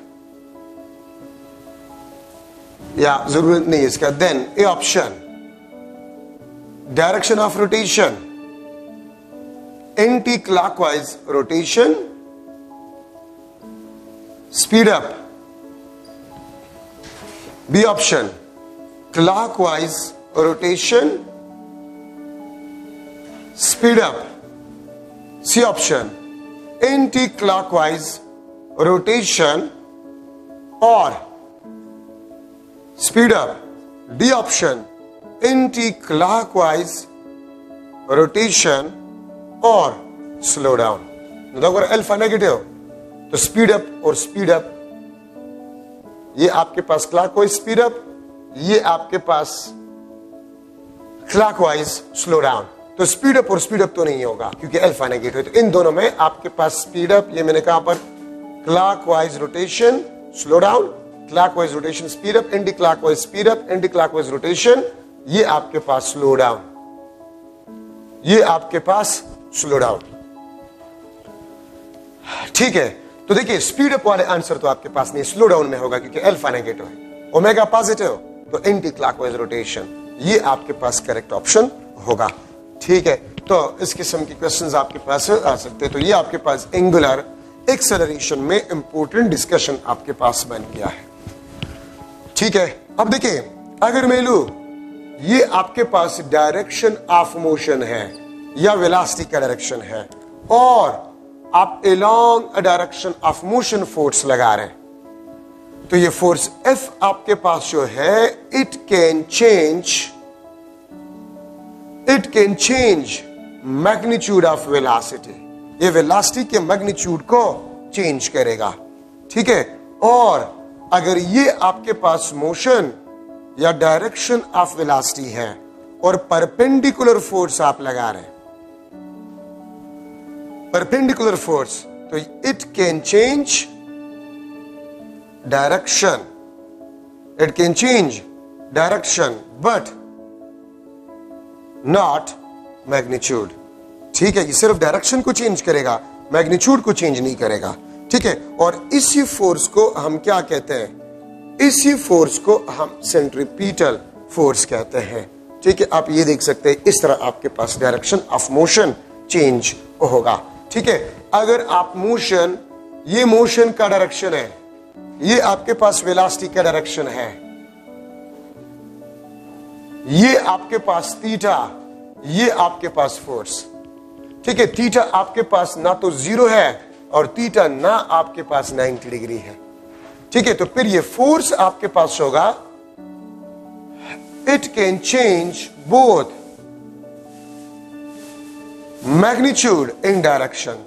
या जरूरत नहीं इसका, then A option, direction of rotation anti-clockwise rotation, speed up. B option, clockwise rotation, speed up. C option, anti-clockwise rotation or speed up, D option anti clockwise rotation और slow down. अगर alpha negative तो speed up और speed up, ये आपके पास clockwise speed up, ये आपके पास क्लॉकवाइज स्लो डाउन। तो स्पीड अप और स्पीड अप तो नहीं होगा क्योंकि अल्फा नेगेटिव। तो इन दोनों में आपके पास स्पीड अप, ये मैंने कहा पर clockwise rotation slow down, clockwise rotation speed up, anti clockwise speed up, anti clockwise rotation, ये आपके पास स्लो डाउन, ये आपके पास स्लो डाउन। ठीक है, तो देखिए स्पीड अप वाले आंसर तो आपके पास नहीं, स्लो डाउन में होगा क्योंकि अल्फा नेगेटिव है। ओमेगा पॉजिटिव तो एंटी क्लॉकवाइज रोटेशन, ये आपके पास करेक्ट ऑप्शन होगा। ठीक है, तो इस किस्म के क्वेश्चंस आपके पास आ सकते हैं। तो ये आपके पास एंगुलर एक्सेलरेशन में इंपॉर्टेंट डिस्कशन आपके पास बन गया है। ठीक है, अब देखिए अगर मैं लू ये आपके पास डायरेक्शन ऑफ मोशन है या वेलोसिटी का डायरेक्शन है और आप along a direction of motion force लगा रहे हैं, तो ये फोर्स F आपके पास जो है it can change magnitude of velocity, ये वेलोसिटी के मैग्नीट्यूड को चेंज करेगा। ठीक है, और अगर ये आपके पास मोशन या डायरेक्शन ऑफ वेलोसिटी है और परपेंडिकुलर फोर्स आप लगा रहे हैं, परपेंडिकुलर फोर्स, तो it can change direction, it can change direction but not magnitude. ठीक है, ये सिर्फ डायरेक्शन को चेंज करेगा, मैग्नीट्यूड को चेंज नहीं करेगा। ठीक है, और इसी फोर्स को हम क्या कहते हैं, इसी फोर्स को हम सेंट्रीपिटल फोर्स कहते हैं। ठीक है, आप ये देख सकते हैं इस तरह आपके पास डायरेक्शन ऑफ मोशन चेंज होगा। ठीक है, अगर आप मोशन, ये मोशन का डायरेक्शन है, ये आपके पास वेलोसिटी का डायरेक्शन है, ये आपके पास थीटा, ये आपके पास फोर्स। ठीक है, थीटा आपके पास ना तो जीरो है और थीटा ना आपके पास 90 डिग्री है। ठीक है, तो फिर ये फोर्स आपके पास होगा, it can change both magnitude in direction,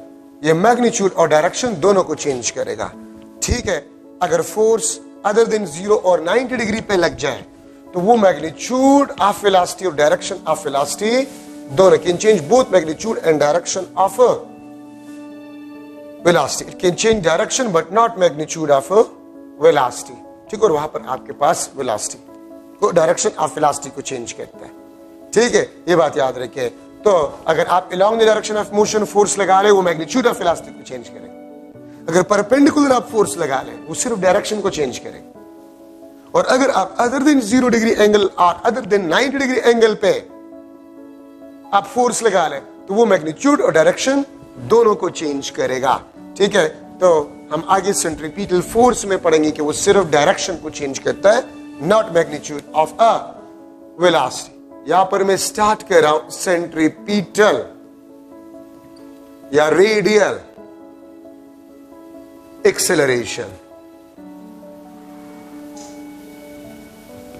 ये मैग्नीट्यूड और डायरेक्शन दोनों को चेंज करेगा। ठीक है, अगर फोर्स अदर देन 0 और 90 डिग्री पे लग जाए तो वो मैग्नीट्यूड ऑफ वेलोसिटी और डायरेक्शन ऑफ वेलोसिटी दोनों can change both magnitude and direction of velocity. It can change direction but not magnitude of velocity. ठीक, और वहां पर आपके पास वेलोसिटी को डायरेक्शन ऑफ वेलोसिटी को चेंज करता है। ठीक है, ये बात याद रखिए। तो अगर आप along the direction of motion force लगा ले, वो मैग्नीट्यूड ऑफ वेलोसिटी को चेंज करेगा। अगर परपेंडिकुलर आप फोर्स लगा ले, वो सिर्फ डायरेक्शन को चेंज करेगा। और अगर आप अदर देन 0 डिग्री एंगल और अदर देन 90 डिग्री एंगल पे आप फोर्स लगा ले, तो वो मैग्नीट्यूड और डायरेक्शन दोनों को चेंज करेगा। ठीक है, तो हम आगे सेंट्रीपिटल फोर्स में पढ़ेंगे कि वो सिर्फ डायरेक्शन को चेंज करता है, not magnitude of a velocity. यहां पर मैं स्टार्ट कर रहा हूं सेंट्रीपिटल या रेडियल एक्सेलरेशन।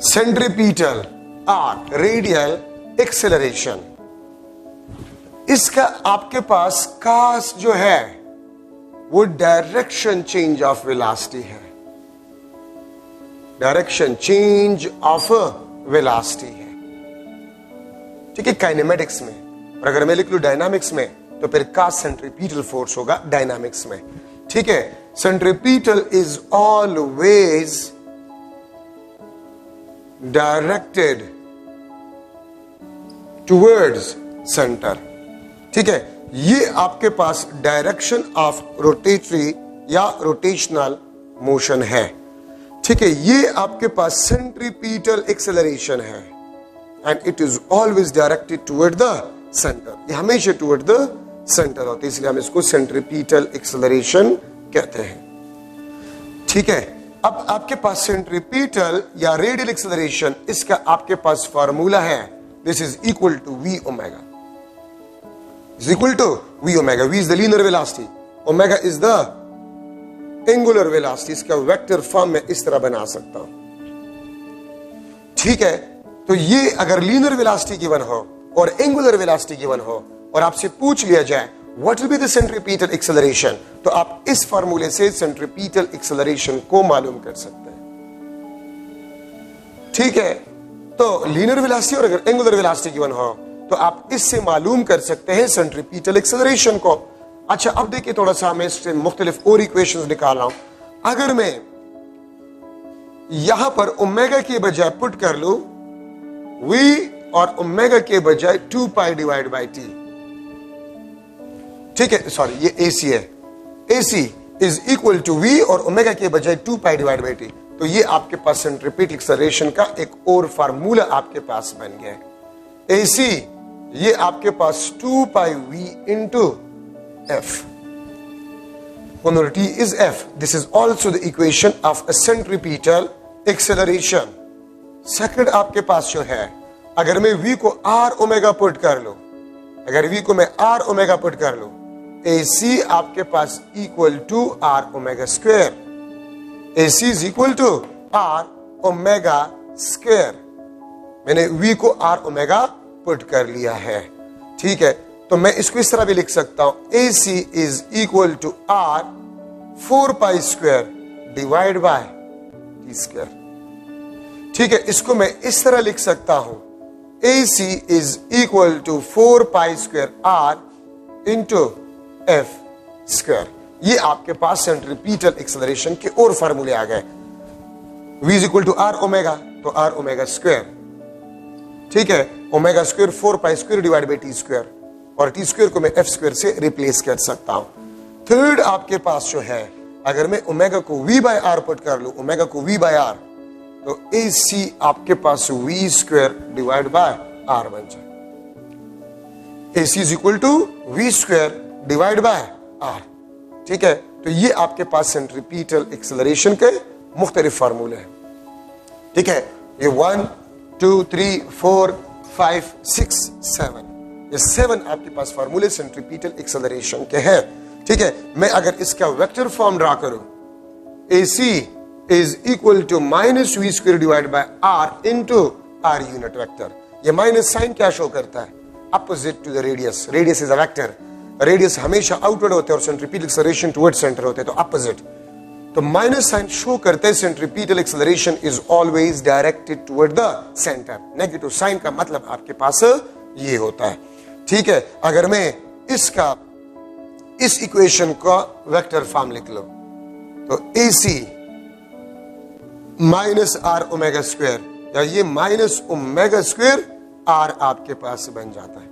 सेंट्रीपिटल और रेडियल एक्सेलरेशन, इसका आपके पास कास जो है वो डायरेक्शन चेंज ऑफ वेलोसिटी है, डायरेक्शन चेंज ऑफ वेलोसिटी है। ठीक है, काइनेमेटिक्स में। और अगर मैं लिख लूं डायनामिक्स में तो फिर कास सेंट्रीपिटल फोर्स होगा डायनामिक्स में। ठीक है, centripetal is always directed towards centre. ठीक है, ये आपके पास डायरेक्शन ऑफ रोटेटरी या रोटेशनल मोशन है। ठीक है, ये आपके पास सेंट्रीपिटल एक्सेलरेशन है and it is always directed toward the centre, ये हमेशा टुवर्ड द सेंटर होती है, इसलिए हम इसको सेंट्रीपिटल एक्सेलरेशन कहते हैं। ठीक है, अब आपके पास सेंट्रीपिटल या रेडियल एक्सेलरेशन, इसका आपके पास फार्मूला है, this is equal to v omega, is equal to v omega. v is the linear velocity, omega is the angular velocity. इसका वेक्टर फॉर्म में इस तरह बना सकता हूं, ठीक है, तो ये अगर लीनियर वेलोसिटी गिवन हो और एंगुलर वेलोसिटी गिवन हो और आपसे पूछ लिया जाए what will be the centripetal acceleration, तो आप इस फार्मूले से सेंट्रीपिटल एक्सेलरेशन को मालूम कर सकते हैं। ठीक है, तो लीनियर वेलोसिटी और अगर एंगुलर वेलोसिटी गिवन हो तो आप इससे मालूम कर सकते हैं सेंट्रीपिटल एक्सेलरेशन को। अच्छा, अब देखिए थोड़ा सा मैं इससे मुख्तलिफ और इक्वेशंस निकाल रहा हूं। अगर मैं यहां पर ओमेगा के बजाय पुट कर लू v और ओमेगा के बजाय 2 पाई डिवाइड बाई टी, ठीक है, सॉरी ये AC है, AC is equal to v और ओमेगा के बजाय 2 पाई डिवाइड बाई टी, तो ये आपके पास सेंट्रीपिटल एक्सेलरेशन का एक और फार्मूला आपके पास बन गया है। AC ये आपके पास 2 पाई v into f, t is f. This is also the equation of a centripetal acceleration. Second आपके पास जो है, अगर मैं v को r ओमेगा पुट कर लूं, अगर v को मैं r ओमेगा पुट कर लूं, AC आपके पास equal to r omega square, AC is equal to r omega square. मैंने v को r ओमेगा पुट कर लिया है, ठीक है, तो मैं इसको इस तरह भी लिख सकता हूं, AC is equal to r 4 pi square divide by t square. ठीक है, इसको मैं इस तरह लिख सकता हूं, AC is equal to 4 pi square r into f square. ये आपके पास सेंट्रीपिटल एक्सेलरेशन के और फार्मूले आ गए। v is equal to r omega, तो r ओमेगा स्क्वायर, ठीक है, omega square 4 pi square divide by t square, और टी स्क्वायर को मैं एफ स्क्वायर से रिप्लेस कर सकता हूं। थर्ड आपके पास जो है, अगर मैं ओमेगा को v बाय आर पुट कर लूं, ओमेगा को v बाय आर, तो AC आपके पास v square divide by r बन जाए। AC is equal to v square divide by r, ठीक है, तो ये आपके पास सेंट्रीपिटल एक्सेलरेशन के मुख्तलिफ फार्मूले हैं। ठीक है, ये 1 2 3 4 5 6 7, ये 7 आपके पास फार्मूले सेंट्रीपिटल एक्सेलरेशन के हैं। ठीक है, मैं अगर इसका वेक्टर फॉर्म ड्रा करूं, AC is equal to minus v square divide by r into r unit vector. ये माइनस साइन क्या शो करता है? Opposite to the radius. Radius is a vector, radius हमेशा आउटवर्ड होते हैं और सेंट्रीपिटल एक्सेलरेशन टुवर्ड सेंटर होते हैं, तो अपोजिट। तो माइनस साइन शो करते हैं centripetal acceleration is always directed toward the centre. Negative sign का मतलब आपके पास ये होता है। ठीक है, अगर मैं इस इक्वेशन का वेक्टर फॉर्म लिख लो, तो AC minus r omega square, या ये माइनस ओमेगा स्क्वायर आर आपके पास बन जाता है।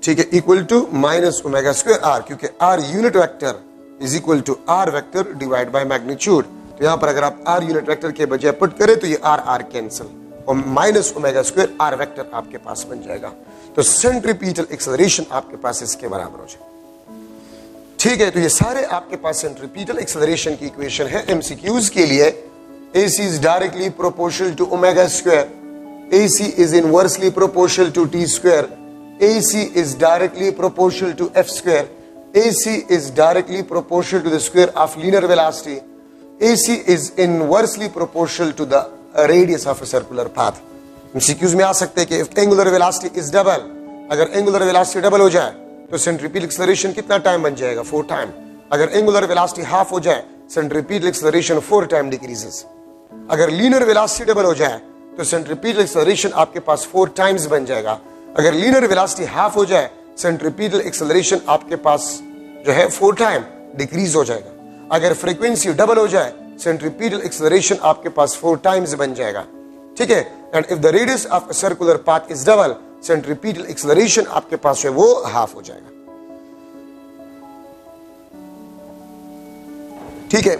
ठीक है, equal to minus omega square r, क्योंकि r unit vector is equal to r vector divide by magnitude. तो यहां पर अगर आप आर यूनिट वेक्टर के बजाय पुट करें तो ये आर आर कैंसिल, और minus omega square r vector आपके पास बन जाएगा। तो सेंट्रीपिटल एक्सेलरेशन आपके पास इसके बराबर हो जाए। ठीक है, तो ये सारे आपके पास सेंट्रीपिटल एक्सेलरेशन की इक्वेशन है एमसीक्यूज के लिए। AC is directly proportional to omega square, AC is inversely proportional to t square, AC is directly proportional to f square, AC is directly proportional to the square of linear velocity, AC is inversely proportional to the radius of a circular path। MCQs में आ सकते हैं कि if angular velocity is double, अगर angular velocity double हो जाए तो centripetal acceleration कितना time बन जाएगा? 4 टाइम। अगर एंगुलर वेलोसिटी हाफ हो जाए, सेंट्रीपिटल एक्सेलरेशन 4 टाइम डिक्रीजेस। अगर लीनियर वेलोसिटी डबल हो जाए तो सेंट्रीपिटल एक्सेलरेशन आपके पास 4 टाइम्स बन जाएगा। अगर लीनियर वेलोसिटी हाफ हो जाए, सेंट्रीपिटल एक्सेलरेशन आपके पास जो है 4 टाइम डिक्रीज हो जाएगा। अगर फ्रीक्वेंसी डबल हो जाए, सेंट्रीपिटल एक्सेलरेशन आपके पास 4 टाइम्स बन जाएगा। ठीक है, and if the radius of a circular path is double, centripetal acceleration आपके पास है वो हाफ हो जाएगा। ठीक है,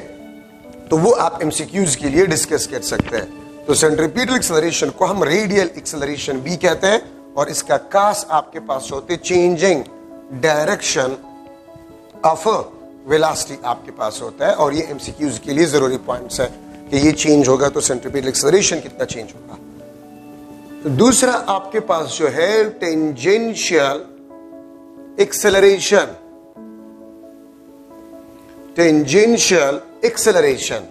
तो वो आप एमसीक्यूज के लिए डिस्कस कर सकते हैं। तो सेंट्रीपिटल एक्सेलरेशन को हम रेडियल एक्सेलरेशन भी कहते हैं, और इसका कास आपके पास होते चेंजिंग डायरेक्शन ऑफ वेलोसिटी आपके पास होता है, और ये एमसीक्यूज के लिए जरूरी पॉइंट्स है कि ये चेंज होगा तो सेंट्रीपिटल एक्सेलरेशन कितना चेंज होगा। दूसरा आपके पास जो है tangential acceleration. Tangential acceleration,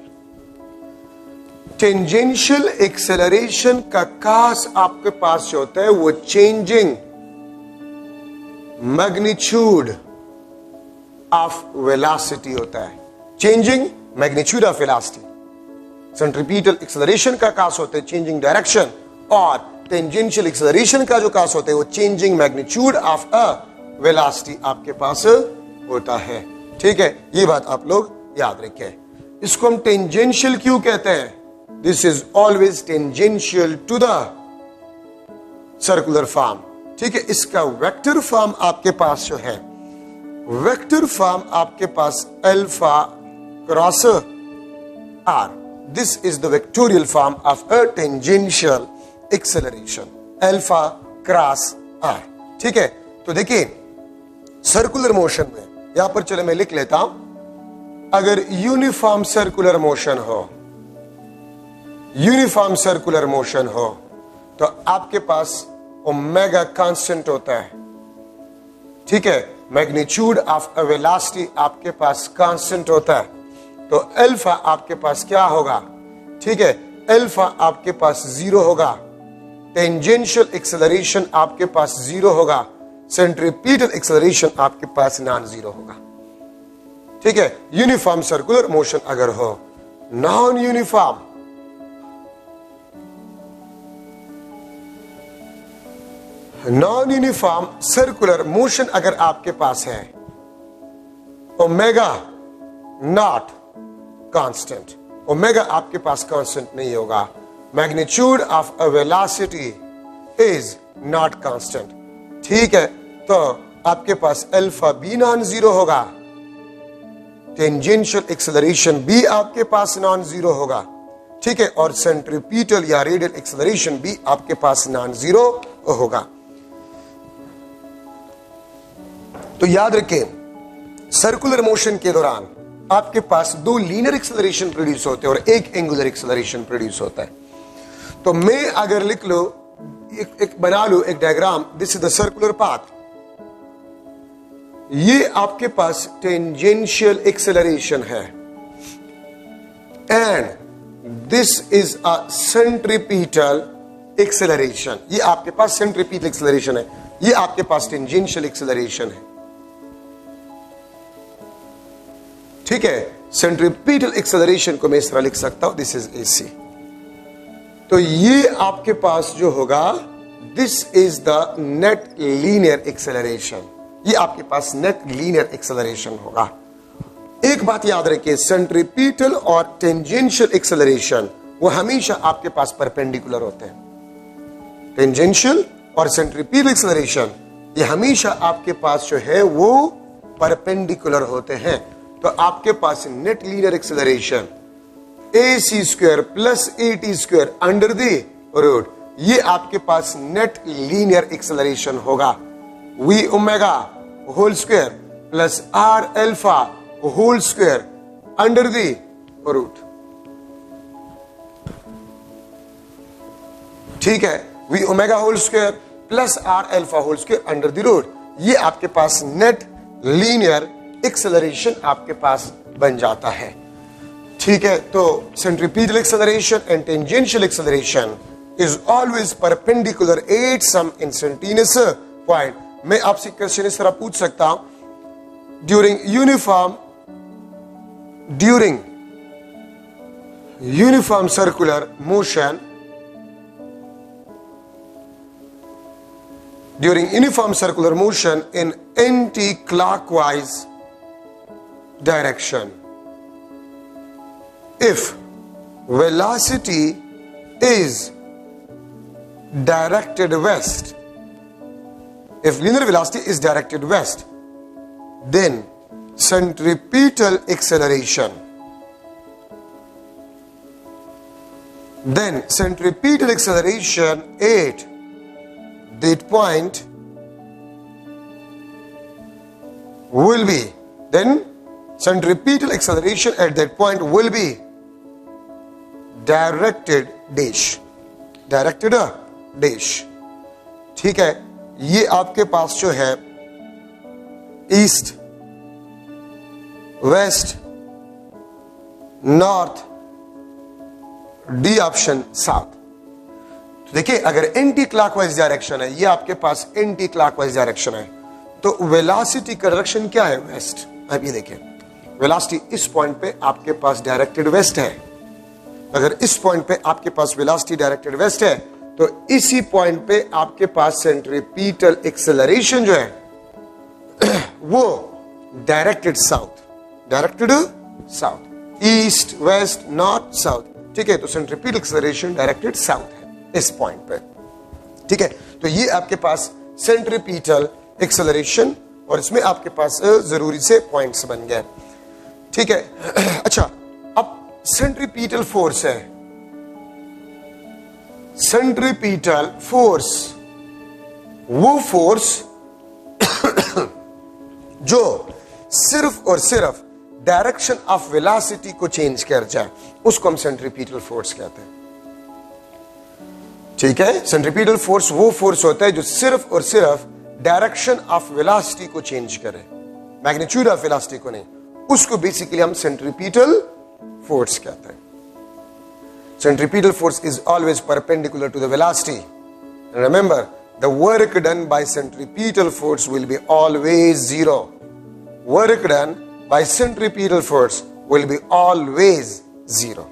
tangential acceleration का कास आपके पास जो होता है वो चेंजिंग मैग्नीट्यूड ऑफ वेलोसिटी होता है। Changing magnitude of velocity. Centripetal acceleration का कास होता है चेंजिंग डायरेक्शन, और टेंजेंशियल एक्सेलरेशन का जो कास होता है वो changing magnitude of a velocity आपके पास होता है। ठीक है, ये बात आप लोग याद रखें। इसको हम टेंजेंशियल क्यों कहते हैं? This is always tangential to the circular form. ठीक है, इसका वेक्टर फॉर्म आपके पास जो है, वेक्टर फॉर्म आपके पास alpha cross r, this is the vectorial form of a tangential acceleration, alpha cross r. ठीक है, तो देखिए सर्कुलर मोशन में यहां पर चले मैं लिख लेता हूं, अगर यूनिफॉर्म सर्कुलर मोशन हो, यूनिफॉर्म सर्कुलर मोशन हो, तो आपके पास ओमेगा कांस्टेंट होता है। ठीक है, मैग्नीट्यूड ऑफ अ वेलोसिटी आपके पास कांस्टेंट होता है, तो अल्फा आपके पास क्या होगा? ठीक है, अल्फा आपके पास 0 होगा, टेंजेंशियल एक्सेलरेशन आपके पास 0 होगा, सेंट्रीपिटल एक्सेलरेशन आपके पास नॉन जीरो होगा। ठीक है, यूनिफॉर्म सर्कुलर मोशन अगर हो, नॉन यूनिफॉर्म सर्कुलर मोशन अगर आपके पास है, ओमेगा नॉट कांस्टेंट, ओमेगा आपके पास कांस्टेंट नहीं होगा, magnitude of a velocity is not constant. ठीक है, तो आपके पास अल्फा बी नॉन जीरो होगा, टेंजेंशियल एक्सेलरेशन भी आपके पास नॉन जीरो होगा। ठीक है, और सेंट्रीपिटल या रेडियल एक्सेलरेशन भी आपके पास नॉन जीरो होगा। तो याद रखें, सर्कुलर मोशन के दौरान आपके पास 2 लीनियर एक्सेलरेशन प्रोड्यूस होते हैं और 1 एंगुलर एक्सेलरेशन प्रोड्यूस होता है। तो मैं अगर लिख लो, एक बना लो एक diagram, this is the circular path, ये आपके पास टेंजेंशियल एक्सेलरेशन है, and this is a centripetal acceleration, ये आपके पास सेंट्रीपिटल एक्सेलरेशन है, ये आपके पास टेंजेंशियल एक्सेलरेशन है। ठीक है, सेंट्रीपिटल एक्सेलरेशन को मैं इस तरह लिख सकता हूं, दिस इज AC। तो ये आपके पास जो होगा, this is the net linear acceleration, ये आपके पास नेट लीनियर एक्सेलरेशन होगा। एक बात याद रखिए, सेंट्रीपिटल और टेंजेंशियल एक्सेलरेशन वो हमेशा आपके पास परपेंडिकुलर होते हैं। टेंजेंशियल और सेंट्रीपिटल एक्सेलरेशन ये हमेशा आपके पास जो है वो परपेंडिकुलर होते हैं। तो आपके पास net linear acceleration AC² plus AT² under the root, ये आपके पास नेट लीनियर एक्सेलरेशन होगा। V omega whole square plus R alpha whole square under the root. ठीक है, V omega whole square plus R alpha whole square under the root, ये आपके पास net linear acceleration आपके पास बन जाता है। ठीक है, तो centripetal acceleration and tangential acceleration is always perpendicular at some instantaneous point. मैं आपसे क्वेश्चन इस तरह पूछ सकता हूं, during uniform circular motion, during uniform circular motion in anti-clockwise direction, if velocity is directed west, if linear velocity is directed west, then centripetal acceleration at that point will be, then centripetal acceleration at that point will be directed dash, directed dash। ठीक है, ये आपके पास जो है east, west, north, d option south. तो देखिए अगर एंटी क्लॉकवाइज डायरेक्शन है, ये आपके पास एंटी क्लॉकवाइज डायरेक्शन है, तो वेलोसिटी का डायरेक्शन क्या है? वेस्ट। अब ये देखिए वेलोसिटी इस पॉइंट पे आपके पास डायरेक्टेड वेस्ट है। अगर इस पॉइंट पे आपके पास वेलोसिटी डायरेक्टेड वेस्ट है, तो इसी पॉइंट पे आपके पास सेंट्रीपिटल एक्सेलरेशन जो है वो directed south, directed south, east west north south. ठीक है, तो सेंट्रीपिटल एक्सेलरेशन डायरेक्टेड साउथ है इस पॉइंट पे। ठीक है, तो ये आपके पास सेंट्रीपिटल एक्सेलरेशन, और इसमें आपके पास जरूरी से पॉइंट्स बन गए। ठीक है, अच्छा अब सेंट्रीपिटल फोर्स है, सेंट्रीपिटल फोर्स वो फोर्स जो सिर्फ और सिर्फ डायरेक्शन ऑफ वेलोसिटी को चेंज कर जाए, उसको हम सेंट्रीपिटल फोर्स कहते हैं। ठीक है, सेंट्रीपिटल फोर्स वो फोर्स होता है जो सिर्फ और सिर्फ डायरेक्शन ऑफ वेलोसिटी को चेंज करे, मैग्नीट्यूड ऑफ वेलोसिटी को नहीं, उसको बेसिकली हम सेंट्रीपिटल फोर्स कहते हैं। Centripetal force is always perpendicular to the velocity. And remember, the work done by centripetal force will be always zero. Work done by centripetal force will be always zero.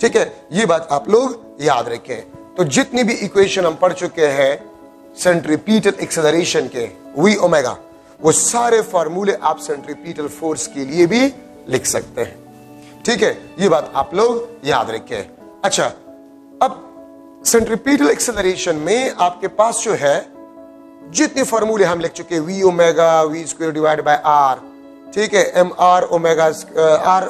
ठीक है, ये बात आप लोग याद रखें। तो जितनी भी इक्वेशन हम पढ़ चुके हैं सेंट्रीपिटल एक्सेलरेशन के, V ओमेगा, वो सारे फॉर्मूले आप सेंट्रीपिटल फोर्स के लिए भी लिख सकते हैं। ठीक है, ये बात आप लोग याद रखें। अच्छा, अब सेंट्रीपिटल एक्सेलरेशन में आपके पास जो है जितने फॉर्मूले हम लिख चुके, v omega v square divide by r, ठीक है, m r omega r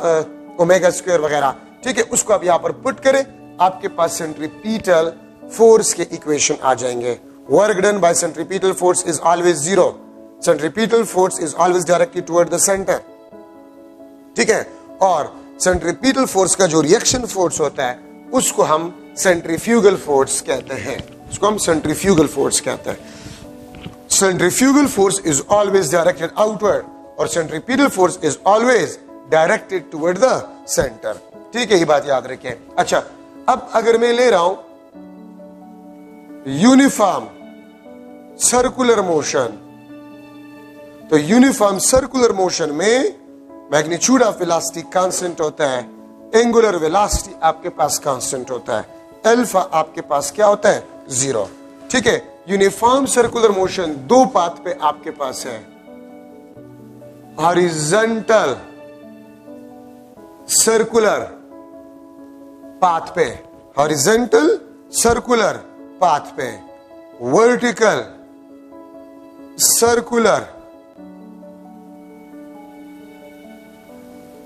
omega square वगैरह, ठीक है, उसको आप यहां पर पुट करें, आपके पास सेंट्रीपिटल फोर्स के इक्वेशन आ जाएंगे। Work done by centripetal force is always zero, centripetal force is always directed toward the centre. ठीक है, और सेंट्रीपिटल फोर्स का जो रिएक्शन फोर्स होता है उसको हम सेंट्रीफ्यूगल फोर्स कहते हैं, उसको हम सेंट्रीफ्यूगल फोर्स कहते हैं। Centrifugal force is always directed outward और centripetal force is always directed toward the centre. ठीक है, ये बात याद रखें। अच्छा, अब अगर मैं ले रहा हूं यूनिफॉर्म सर्कुलर मोशन, तो यूनिफॉर्म सर्कुलर मोशन में मैग्नीट्यूड ऑफ वेलोसिटी कांस्टेंट होता है, एंगुलर वेलोसिटी आपके पास कांस्टेंट होता है, अल्फा आपके पास क्या होता है? जीरो। ठीक है, यूनिफॉर्म सर्कुलर मोशन दो पाथ पे आपके पास है, हॉरिजॉन्टल सर्कुलर पाथ पे, हॉरिजॉन्टल सर्कुलर पाथ पे, वर्टिकल सर्कुलर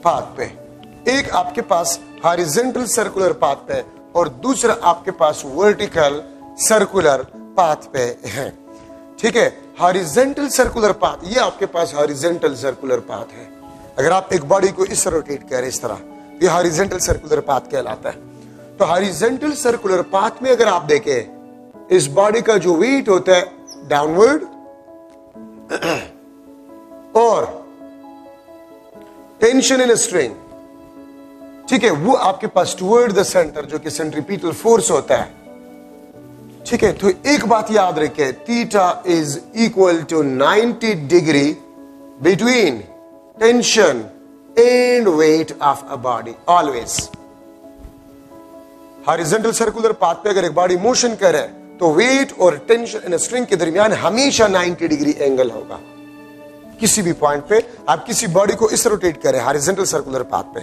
पाथ पे। एक आपके पास हॉरिजॉन्टल सर्कुलर पाथ पे और दूसरा आपके पास वर्टिकल सर्कुलर पाथ पे है। ठीक है, हॉरिजॉन्टल सर्कुलर पाथ, ये आपके पास हॉरिजॉन्टल सर्कुलर पाथ है। अगर आप एक बॉडी को इस रोटेट करें इस तरह, ये हॉरिजॉन्टल सर्कुलर पाथ कहलाता है। तो हॉरिजॉन्टल सर्कुलर पाथ में अगर आप देखें, इस बॉडी का जो वेट होता है डाउनवर्ड और टेंशन इन स्ट्रिंग, ठीक है, वो आपके पास टुवर्ड द सेंटर जो कि सेंट्रीपिटल फोर्स होता है। ठीक है, तो एक बात याद रखें, theta is equal to 90 degree between tension and weight of a body always. Horizontal circular path पे अगर एक बॉडी मोशन करे तो वेट और टेंशन इन स्ट्रिंग के दरमियान हमेशा 90 डिग्री एंगल होगा। किसी भी पॉइंट पे आप किसी बॉडी को इस रोटेट करें हॉरिजॉन्टल सर्कुलर पाथ पे,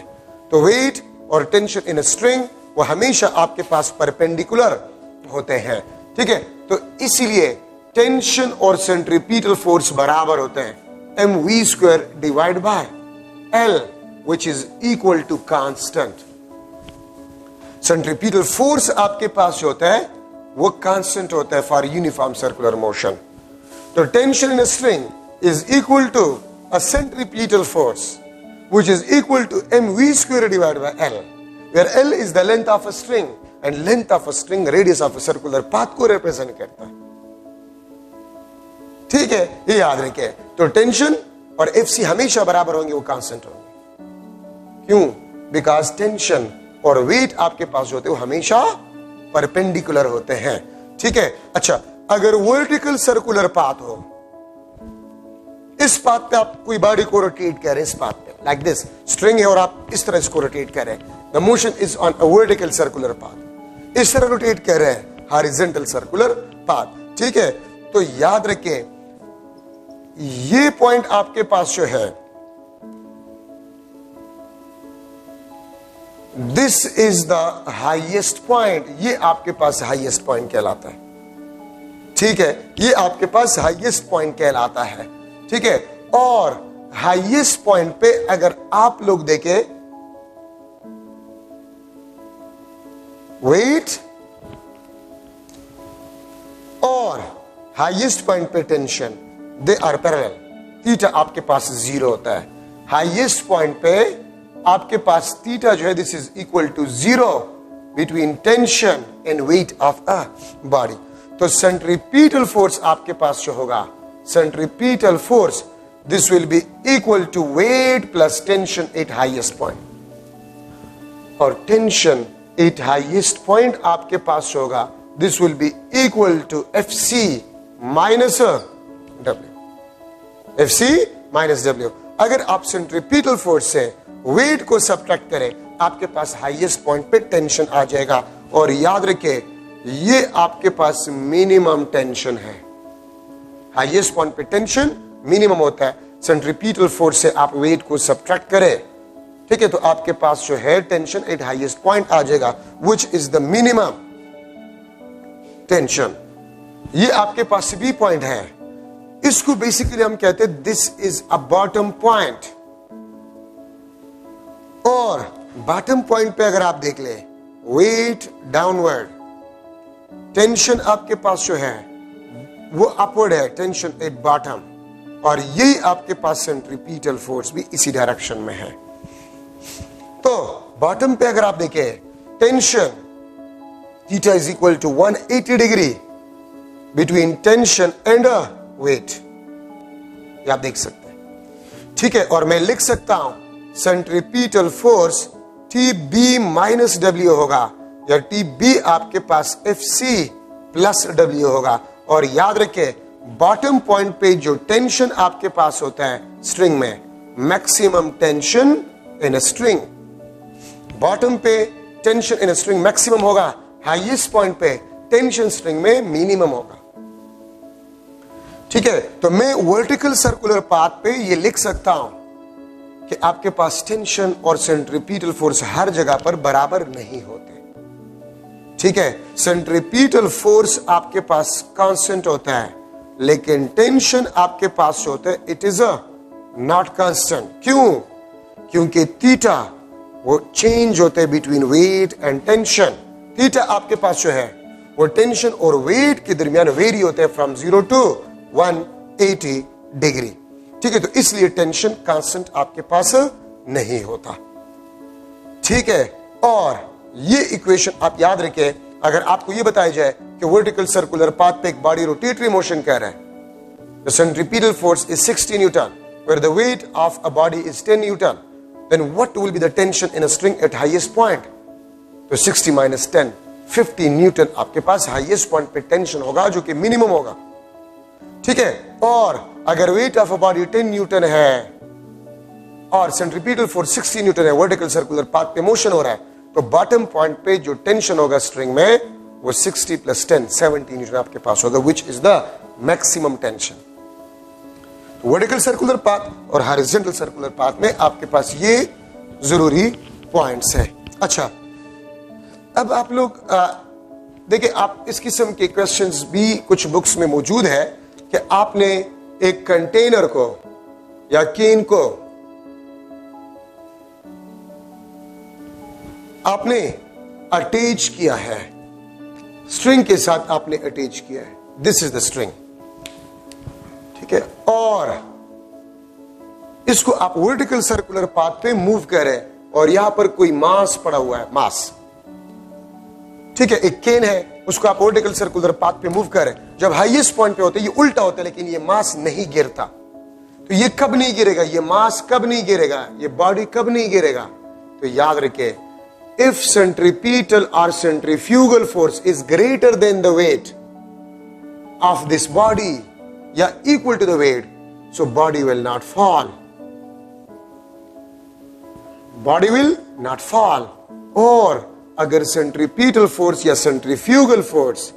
तो वेट और टेंशन इन स्ट्रिंग वो हमेशा आपके पास परपेंडिकुलर होते हैं। ठीक है, तो इसीलिए टेंशन और सेंट्रीपिटल फोर्स बराबर होते हैं, mv square divide bye L which is equal to constant। Centripetal force आपके पास जो होता है वो कांस्टेंट होता है फॉर यूनिफॉर्म सर्कुलर मोशन। तो tension in string is equal to a centripetal force which is equal to mv square divided by L, where L is the length of a string and length of a string radius of a circular path को represent करता है। ठीक है, ये याद रखें। तो tension और FC हमेशा बराबर होंगे, वो कांस्टेंट होंगे। क्यों? बिकॉज टेंशन और वेट आपके पास जो होते हैं वो हमेशा परपेंडिकुलर होते हैं। ठीक है, अच्छा अगर वर्टिकल सर्कुलर पाथ हो, इस पाथ पे आप कोई बॉडी को रोटेट कर रहे हैं, इस पाथ पे लाइक दिस स्ट्रिंग है और आप इस तरह इसको रोटेट कर रहे हैं, the motion is on a vertical circular path, इस तरह रोटेट कर रहे हैं हॉरिजॉन्टल सर्कुलर पाथ। ठीक है, तो याद रखें ये पॉइंट आपके पास जो है, this is the highest point, ये आपके पास हाईएस्ट पॉइंट कहलाता है। ठीक है, ये आपके पास हाईएस्ट पॉइंट कहलाता है। ठीक है, और हाईएस्ट पॉइंट पे अगर आप लोग देखें वेट और हाईएस्ट पॉइंट पे tension, they are parallel. Theta आपके पास 0 होता है। हाईएस्ट पॉइंट पे आपके पास थीटा जो है this is equal to 0 between tension and weight of a body. तो सेंट्रीपिटल फोर्स आपके पास जो होगा, centripetal force this will be equal to weight plus tension at highest point. और टेंशन एट हाईएस्ट पॉइंट आपके पास जो होगा this will be equal to FC minus W, FC minus W। अगर आप सेंट्रीपिटल फोर्स से वेट को subtract करें, आपके पास हाईएस्ट पॉइंट पे टेंशन आ जाएगा। और याद रखें ये आपके पास मिनिमम टेंशन है, हाईएस्ट पॉइंट पे टेंशन मिनिमम होता है। सेंट्रीपिटल फोर्स से आप वेट को सब्ट्रैक्ट करें, ठीक है, तो आपके पास जो है टेंशन एट हाईएस्ट पॉइंट आ जाएगा which is the minimum tension. ये आपके पास बी पॉइंट है, इसको बेसिकली हम कहते हैं this is a bottom point. और बॉटम पॉइंट पे अगर आप देख ले वेट डाउनवर्ड, टेंशन आपके पास जो है वो अपवर्ड है, टेंशन एट बॉटम, और यही आपके पास सेंट्रीपिटल फोर्स भी इसी डायरेक्शन में है। तो बॉटम पे अगर आप देखें tension theta is equal to 180 degree between tension and weight, ये आप देख सकते हैं। ठीक है, और मैं लिख सकता हूं centripetal force TB minus W होगा, या TB आपके पास FC प्लस W होगा। और याद रखें बॉटम पॉइंट पे जो टेंशन आपके पास होता है स्ट्रिंग में, maximum tension in a string, bottom पे tension in a string maximum होगा, हाईएस्ट पॉइंट पे टेंशन स्ट्रिंग में मिनिमम होगा। ठीक है, तो मैं वर्टिकल सर्कुलर पाथ पे ये लिख सकता हूं कि आपके पास टेंशन और सेंट्रीपिटल फोर्स हर जगह पर बराबर नहीं होते। ठीक है, सेंट्रीपिटल फोर्स आपके पास कांस्टेंट होता है, लेकिन टेंशन आपके पास जो होता है it is a not constant. क्यों? क्योंकि थीटा वो चेंज होते हैं between weight and tension. Theta आपके पास जो है वो टेंशन और वेट के दरमियान वेरी होते हैं फ्रॉम 0 टू 180 डिग्री। ठीक है, तो इसलिए टेंशन कांस्टेंट आपके पास नहीं होता। ठीक है, और ये इक्वेशन आप याद रखें, अगर आपको ये बताया जाए कि वर्टिकल सर्कुलर पाथ पे एक बॉडी रोटेटरी मोशन कर रहा है, the centripetal force is 60 Newton where the weight of a body is 10 Newton, then what will be the tension in a string at highest point? तो 60 minus 10, 50 Newton आपके पास highest point पे tension होगा जो कि मिनिमम होगा। ठीक है, और अगर wait of a body 10 Newton है और सेंट्रीपिटल फोर्स 60 न्यूटन है, वर्टिकल सर्कुलर पाथ पे मोशन हो रहा है, तो बॉटम पॉइंट पे जो टेंशन होगा स्ट्रिंग में वो 60 प्लस 10 70 न्यूटन आपके पास होगा which is the maximum tension. Vertical circular path और हॉरिजॉन्टल सर्कुलर पाथ में आपके पास ये जरूरी पॉइंट्स है। अच्छा, अब आप लोग देखिए, आप इस किस्म के क्वेश्चंस भी कुछ बुक्स में मौजूद है कि आपने एक कंटेनर को या केन को आपने अटैच किया है, स्ट्रिंग के साथ आपने अटैच किया है, दिस इज द स्ट्रिंग। ठीक है, और इसको आप वर्टिकल सर्कुलर पाथ पे मूव करें और यहां पर कोई मास पड़ा हुआ है, मास। ठीक है, एक केन है, उसको आप वर्टिकल सर्कुलर पाथ पे मूव करें, जब हाईएस्ट पॉइंट पे होते हैं ये उल्टा होता है, लेकिन ये मास नहीं गिरता। तो ये कब नहीं गिरेगा, ये मास कब नहीं गिरेगा, ये बॉडी कब नहीं गिरेगा? तो याद रखिए if centripetal or centrifugal force is greater than the weight of this body या equal to the weight, so body will not fall. Body will not fall. और अगर सेंट्रीपिटल फोर्स या सेंट्रीफ्यूगल फोर्स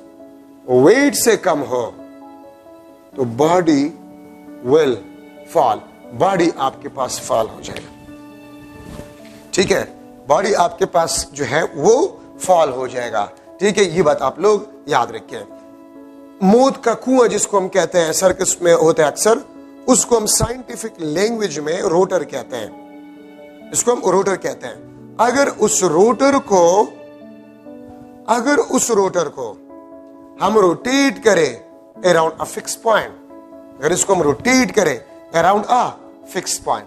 वेट से कम हो तो body will fall, body आपके पास fall हो जाएगा। ठीक है, बॉडी आपके पास जो है वो फॉल हो जाएगा। ठीक है, ये बात आप लोग याद रखें। मौत का कुआं जिसको हम कहते हैं, सर्कस में होता है अक्सर, उसको हम साइंटिफिक लैंग्वेज में रोटर कहते हैं, इसको हम रोटर कहते हैं। अगर उस रोटर को हम रोटेट करें अराउंड अ फिक्स पॉइंट, अगर इसको हम रोटेट करें अराउंड अ फिक्स पॉइंट,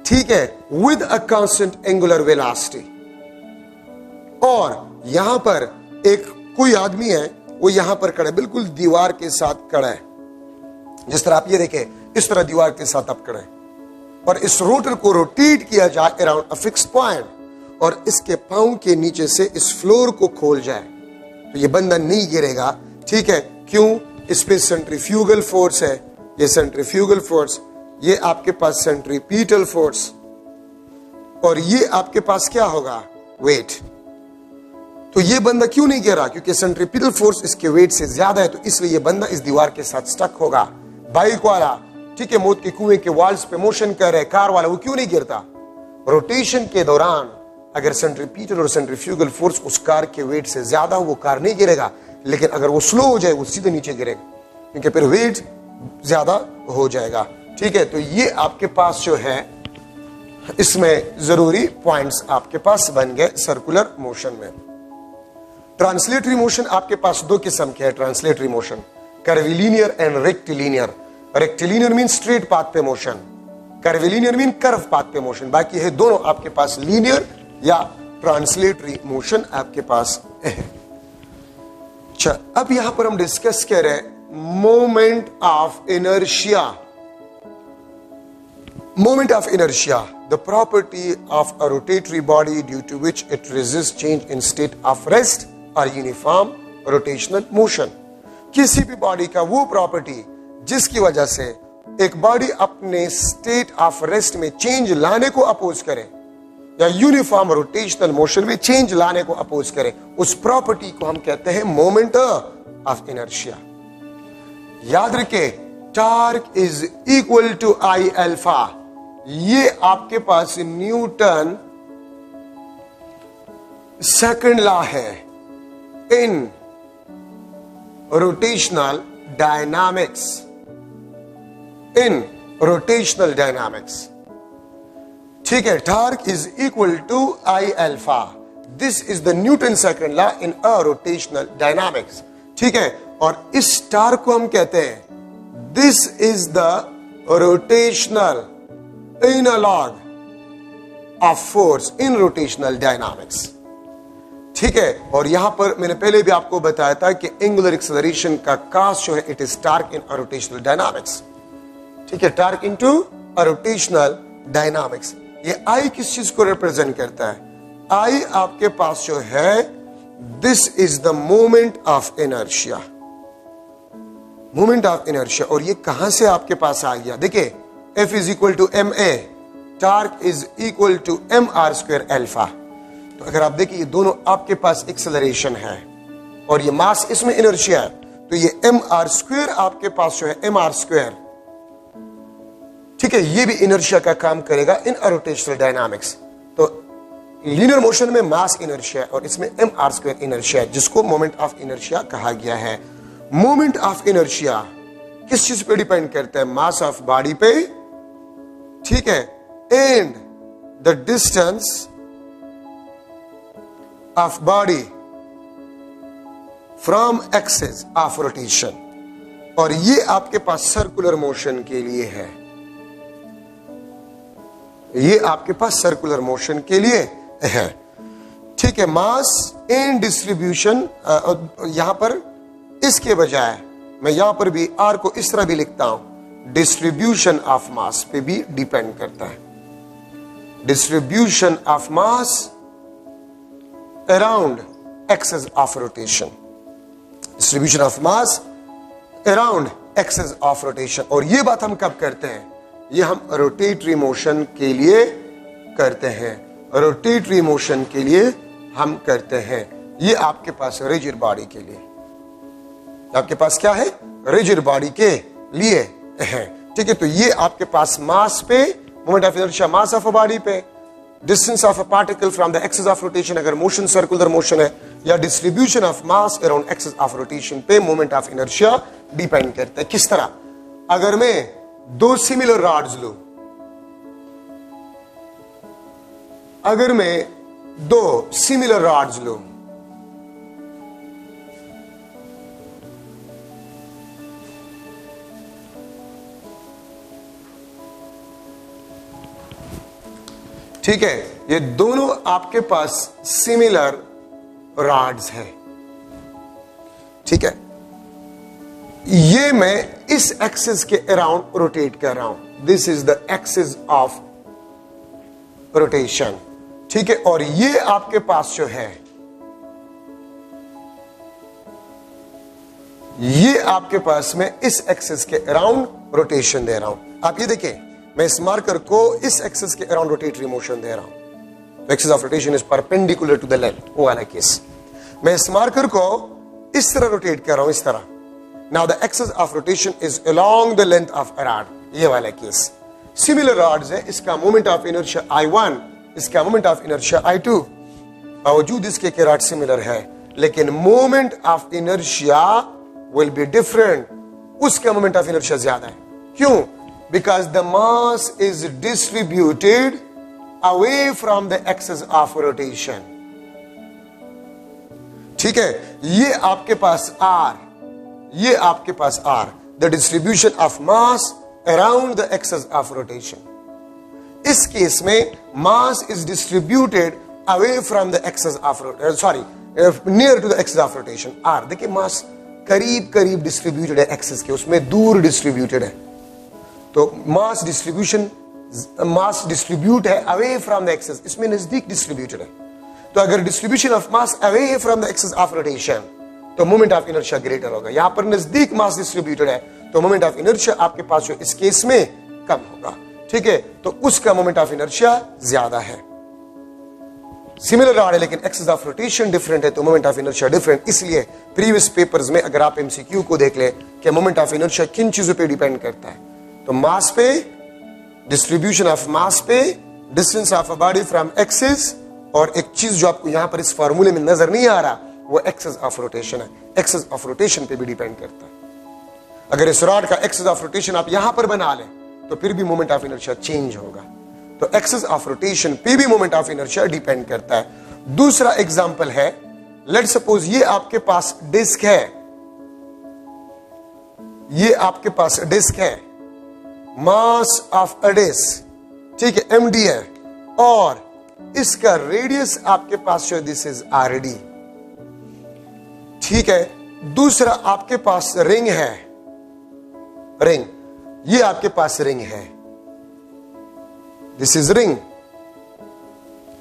ठीक है, with a constant angular velocity, और यहां पर एक कोई आदमी है, वो यहां पर खड़ा है, बिल्कुल दीवार के साथ खड़ा है, जिस तरह आप ये देखें, इस तरह दीवार के साथ आप खड़े हैं, और इस रोटर को रोटेट किया जाए अराउंड अ फिक्स पॉइंट, और इसके पांव के नीचे से इस फ्लोर को खोल जाए, तो ये बंदा नहीं गिरेगा। ठीक है, क्यों? इस पे सेंट्रीफ्यूगल फोर्स है, ये सेंट्रीफ्यूगल फोर्स, ये आपके पास सेंट्रीपिटल फोर्स, और ये आपके पास क्या होगा? वेट। तो ये बंदा क्यों नहीं गिरा? क्योंकि सेंट्रीपिटल फोर्स इसके वेट से ज्यादा है, तो इसलिए ये बंदा इस दीवार के साथ स्टक होगा। बाइक वाला, ठीक है, मौत के कुएं के वॉल्स पे मोशन कर रहा है, कार वाला, वो क्यों नहीं गिरता? रोटेशन के दौरान अगर सेंट्रीपिटल और सेंट्रीफ्यूगल फोर्स उस कार के वेट से ज्यादा हो, वो कार नहीं गिरेगा, लेकिन अगर वो स्लो हो जाए, वो सीधे नीचे गिरेगा, क्योंकि फिर वेट ज्यादा हो जाएगा। ठीक है, तो ये आपके पास जो है, इसमें जरूरी पॉइंट्स आपके पास बन गए सर्कुलर मोशन में। ट्रांसलेटरी मोशन आपके पास दो किस्म के है। Translatory motion curvilinear and rectilinear. Rectilinear mean straight path पे motion, curvilinear mean curve path पे मोशन। बाकी है दोनों आपके पास लीनियर या ट्रांसलेटरी मोशन आपके पास है। अच्छा, अब यहां पर हम डिस्कस कर रहे हैं moment of inertia. Moment of inertia, the property of a rotatory body due to which it resist change in state of rest और यूनिफॉर्म रोटेशनल मोशन। किसी भी बॉडी का वो प्रॉपर्टी जिसकी वजह से एक बॉडी अपने स्टेट ऑफ रेस्ट में चेंज लाने को अपोज करे या यूनिफॉर्म रोटेशनल मोशन में चेंज लाने को अपोज करे, उस प्रॉपर्टी को हम कहते हैं मोमेंट ऑफ इनर्शिया। याद रखे, torque is equal to I alpha. ये आपके पास न्यूटन सेकंड लॉ है in rotational dynamics. In rotational dynamics, ठीक है, torque is equal to I alpha. This is the Newton second law in a rotational dynamics. ठीक है, और इस टॉर्क को हम कहते हैं, this is the rotational analogue of force in rotational dynamics. ठीक है, और यहां पर मैंने पहले भी आपको बताया था कि एंगुलर एक्सेलरेशन का कास्ट जो है, it is torque in a rotational dynamics. ठीक है, torque into a rotational dynamics. ये आई किस चीज को रिप्रेजेंट करता है? आई आपके पास जो है, this is the moment of inertia. Moment of inertia, और ये कहां से आपके पास आ गया? देखिए, F is equal to m a, torque is equal to m r square alpha. तो अगर आप देखिए, ये दोनों आपके पास एक्सेलरेशन है और ये मास, इसमें इनर्शिया है, तो ये एम आर स्क्वायर आपके पास जो है, एम आर स्क्वायर, ठीक है, ये भी इनर्शिया का काम करेगा इन रोटेशनल डायनामिक्स। तो लीनियर मोशन में मास इनर्शिया और इसमें एम आर स्क्वायर इनर्शिया, जिसको मोमेंट ऑफ इनर्शिया कहा गया है। मोमेंट ऑफ इनर्शिया किस चीज पे डिपेंड करता है? मास ऑफ बॉडी पे, ठीक है, and the distance of body from axis of rotation. और ये आपके पास सर्कुलर मोशन के लिए है, ये आपके पास सर्कुलर मोशन के लिए है। ठीक है, मास एंड डिस्ट्रीब्यूशन, यहां पर इसके बजाय मैं यहां पर भी आर को इस तरह भी लिखता हूं, डिस्ट्रीब्यूशन ऑफ मास पे भी डिपेंड करता है। Distribution of mass around axis of rotation. Distribution of mass around axis of rotation. और ये बात हम कब करते हैं? ये हम रोटेटरी मोशन के लिए करते हैं, रोटेटरी मोशन के लिए हम करते हैं। ये आपके पास रिजिड बॉडी के लिए, आपके पास क्या है? रिजिड बॉडी के लिए है, ठीक है। तो ये आपके पास मास पे, moment of inertia mass of a body पे, distance of a particle from the axis of rotation अगर मोशन सर्कुलर मोशन है, या distribution of mass around axis of rotation पे मोमेंट ऑफ इनर्शिया डिपेंड करता है। किस तरह? अगर मैं दो सिमिलर रॉड्स लूं, अगर मैं दो सिमिलर रॉड्स लूं, ठीक है, ये दोनों आपके पास सिमिलर रॉड्स हैं, ठीक है। ये मैं इस एक्सिस के अराउंड रोटेट कर रहा हूं, this is the axis of rotation, ठीक है। और ये आपके पास जो है, ये आपके पास मैं इस एक्सिस के अराउंड रोटेशन दे रहा हूं। आप ये देखिए, मैं इस मार्कर को इस एक्सिस के अराउंड रोटेटरी मोशन दे रहा हूं। Axis of rotation is perpendicular to the length, वो वाला केस। मैं इस मार्कर को इस तरह रोटेट कर रहा हूं, इस तरह। Now the axis of rotation is along the length of a rod, ये वाला केस। सिमिलर रॉड्स है, इसका मोमेंट ऑफ इनर्शिया I1, इसका मोमेंट ऑफ इनर्शिया I2, बावजूद इसके कि रॉड सिमिलर है, लेकिन moment of inertia will be different, उसका मोमेंट ऑफ इनर्शिया ज्यादा है। क्यों? Because the mass is distributed away from the axis of rotation. ठीक है, ये आपके पास R, ये आपके पास R, the distribution of mass around the axis of rotation. इस केस में mass is distributed away from the axis of rotation, near to the axis of rotation. R, देखिए mass करीब करीब डिस्ट्रीब्यूटेड है एक्सिस के, उसमें दूर डिस्ट्रीब्यूटेड है। तो मास डिस्ट्रीब्यूशन, मास डिस्ट्रीब्यूट है अवे फ्रॉम द एक्सिस, इसमें नजदीक डिस्ट्रीब्यूटेड है। तो अगर distribution of mass away from the axis of rotation, तो मोमेंट ऑफ इनर्शिया ग्रेटर होगा। यहां पर नजदीक मास डिस्ट्रीब्यूटेड है, तो मोमेंट ऑफ इनर्शिया आपके पास जो इस केस में कम होगा, ठीक है। तो उसका मोमेंट ऑफ इनर्शिया ज्यादा है। सिमिलर रॉड है लेकिन एक्सिस ऑफ रोटेशन डिफरेंट है, तो मोमेंट ऑफ इनर्शिया डिफरेंट। इसलिए प्रीवियस पेपर्स में अगर आप एमसीक्यू को देख ले कि मोमेंट ऑफ इनर्शिया किन चीजों पे डिपेंड करता है, तो मास पे, डिस्ट्रीब्यूशन ऑफ मास पे, distance of a body from axis, और एक चीज जो आपको यहां पर इस फार्मूले में नजर नहीं आ रहा, वो एक्सिस ऑफ रोटेशन है। एक्सिस ऑफ रोटेशन पे भी डिपेंड करता है। अगर इस रॉड का एक्सिस ऑफ रोटेशन आप यहां पर बना लें, तो फिर भी मोमेंट ऑफ इनर्शिया चेंज होगा। तो एक्सिस ऑफ रोटेशन पे भी मोमेंट ऑफ इनर्शिया डिपेंड करता है। दूसरा एग्जांपल है, लेट सपोज ये आपके पास डिस्क है, ये आपके पास डिस्क है, मास ऑफ अ डिस्क, ठीक है, md है, और इसका रेडियस आपके पास जो दिस इज RD, ठीक है। दूसरा आपके पास रिंग है, रिंग, ये आपके पास रिंग है, दिस इज रिंग,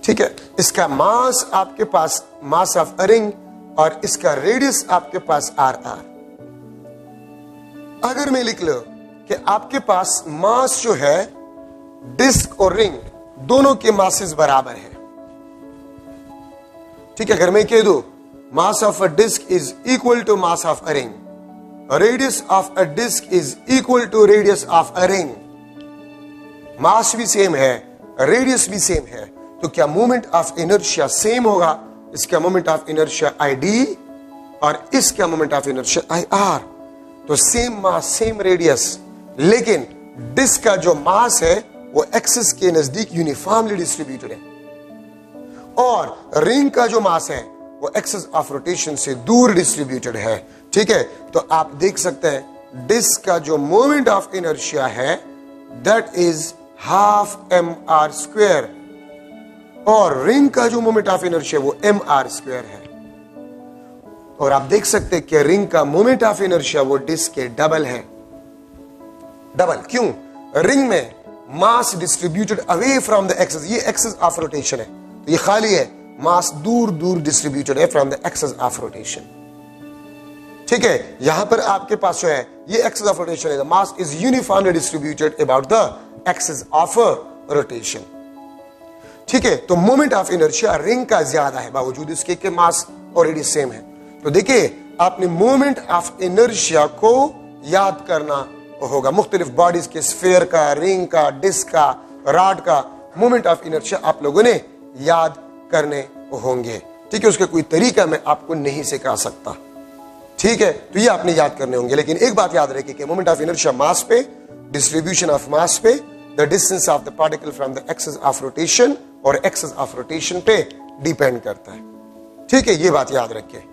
ठीक है। इसका मास आपके पास मास ऑफ अ रिंग, और इसका रेडियस आपके पास RR। अगर मैं लिख लो कि आपके पास मास जो है डिस्क और रिंग दोनों के मासेस बराबर है, ठीक है। अगर मैं कह दूं mass of a disc is equal to mass of a ring, radius of a disc is equal to radius of a ring, mass भी सेम है, रेडियस भी सेम है, तो क्या मोमेंट ऑफ इनर्शिया सेम होगा? इसका मोमेंट ऑफ इनर्शिया ID और इसका मोमेंट ऑफ इनर्शिया IR। तो सेम मास सेम रेडियस, लेकिन डिस्क का जो मास है वो एक्सिस के नजदीक यूनिफॉर्मली डिस्ट्रीब्यूटेड है, और रिंग का जो मास है वो एक्सिस ऑफ रोटेशन से दूर डिस्ट्रीब्यूटेड है, ठीक है। तो आप देख सकते हैं डिस्क का जो मोमेंट ऑफ इनर्शिया है दैट इज हाफ mr², और रिंग का जो मोमेंट ऑफ इनर्शिया वो mr² है। और आप देख सकते हैं कि रिंग का मोमेंट ऑफ इनर्शिया वो डिस्क के डबल है। डबल क्यों? रिंग में mass distributed away from the axis, ये एक्सिस ऑफ रोटेशन है, तो ये खाली है, मास दूर दूर डिस्ट्रीब्यूटेड है from the axis of rotation. ठीक है, यहां पर आपके पास जो है ये एक्सेस ऑफ रोटेशन है, the mass is uniformly distributed about the axis of rotation. ठीक है, तो मोमेंट ऑफ इनर्शिया रिंग का ज्यादा है बावजूद इसके कि मास ऑलरेडी सेम है। तो देखिए, आपने मोमेंट ऑफ इनर्शिया को याद करना होगा। मुख्तलिफ बॉडीज के, स्फीयर का, रिंग का, डिस्क का, रॉड का मोमेंट ऑफ इनर्शिया आप लोगों ने याद करने होंगे। ठीक है, उसके कोई तरीका मैं आपको नहीं सिखा सकता। ठीक है, तो ये आपने याद करने होंगे। लेकिन एक बात याद रखिए कि मोमेंट ऑफ इनर्शिया मास पे, डिस्ट्रीब्यूशन ऑफ मास पे, the distance of the particle from the axis of rotation और एक्सेस ऑफ रोटेशन पे डिपेंड करता है। ठीक है, ये बात याद रखिए।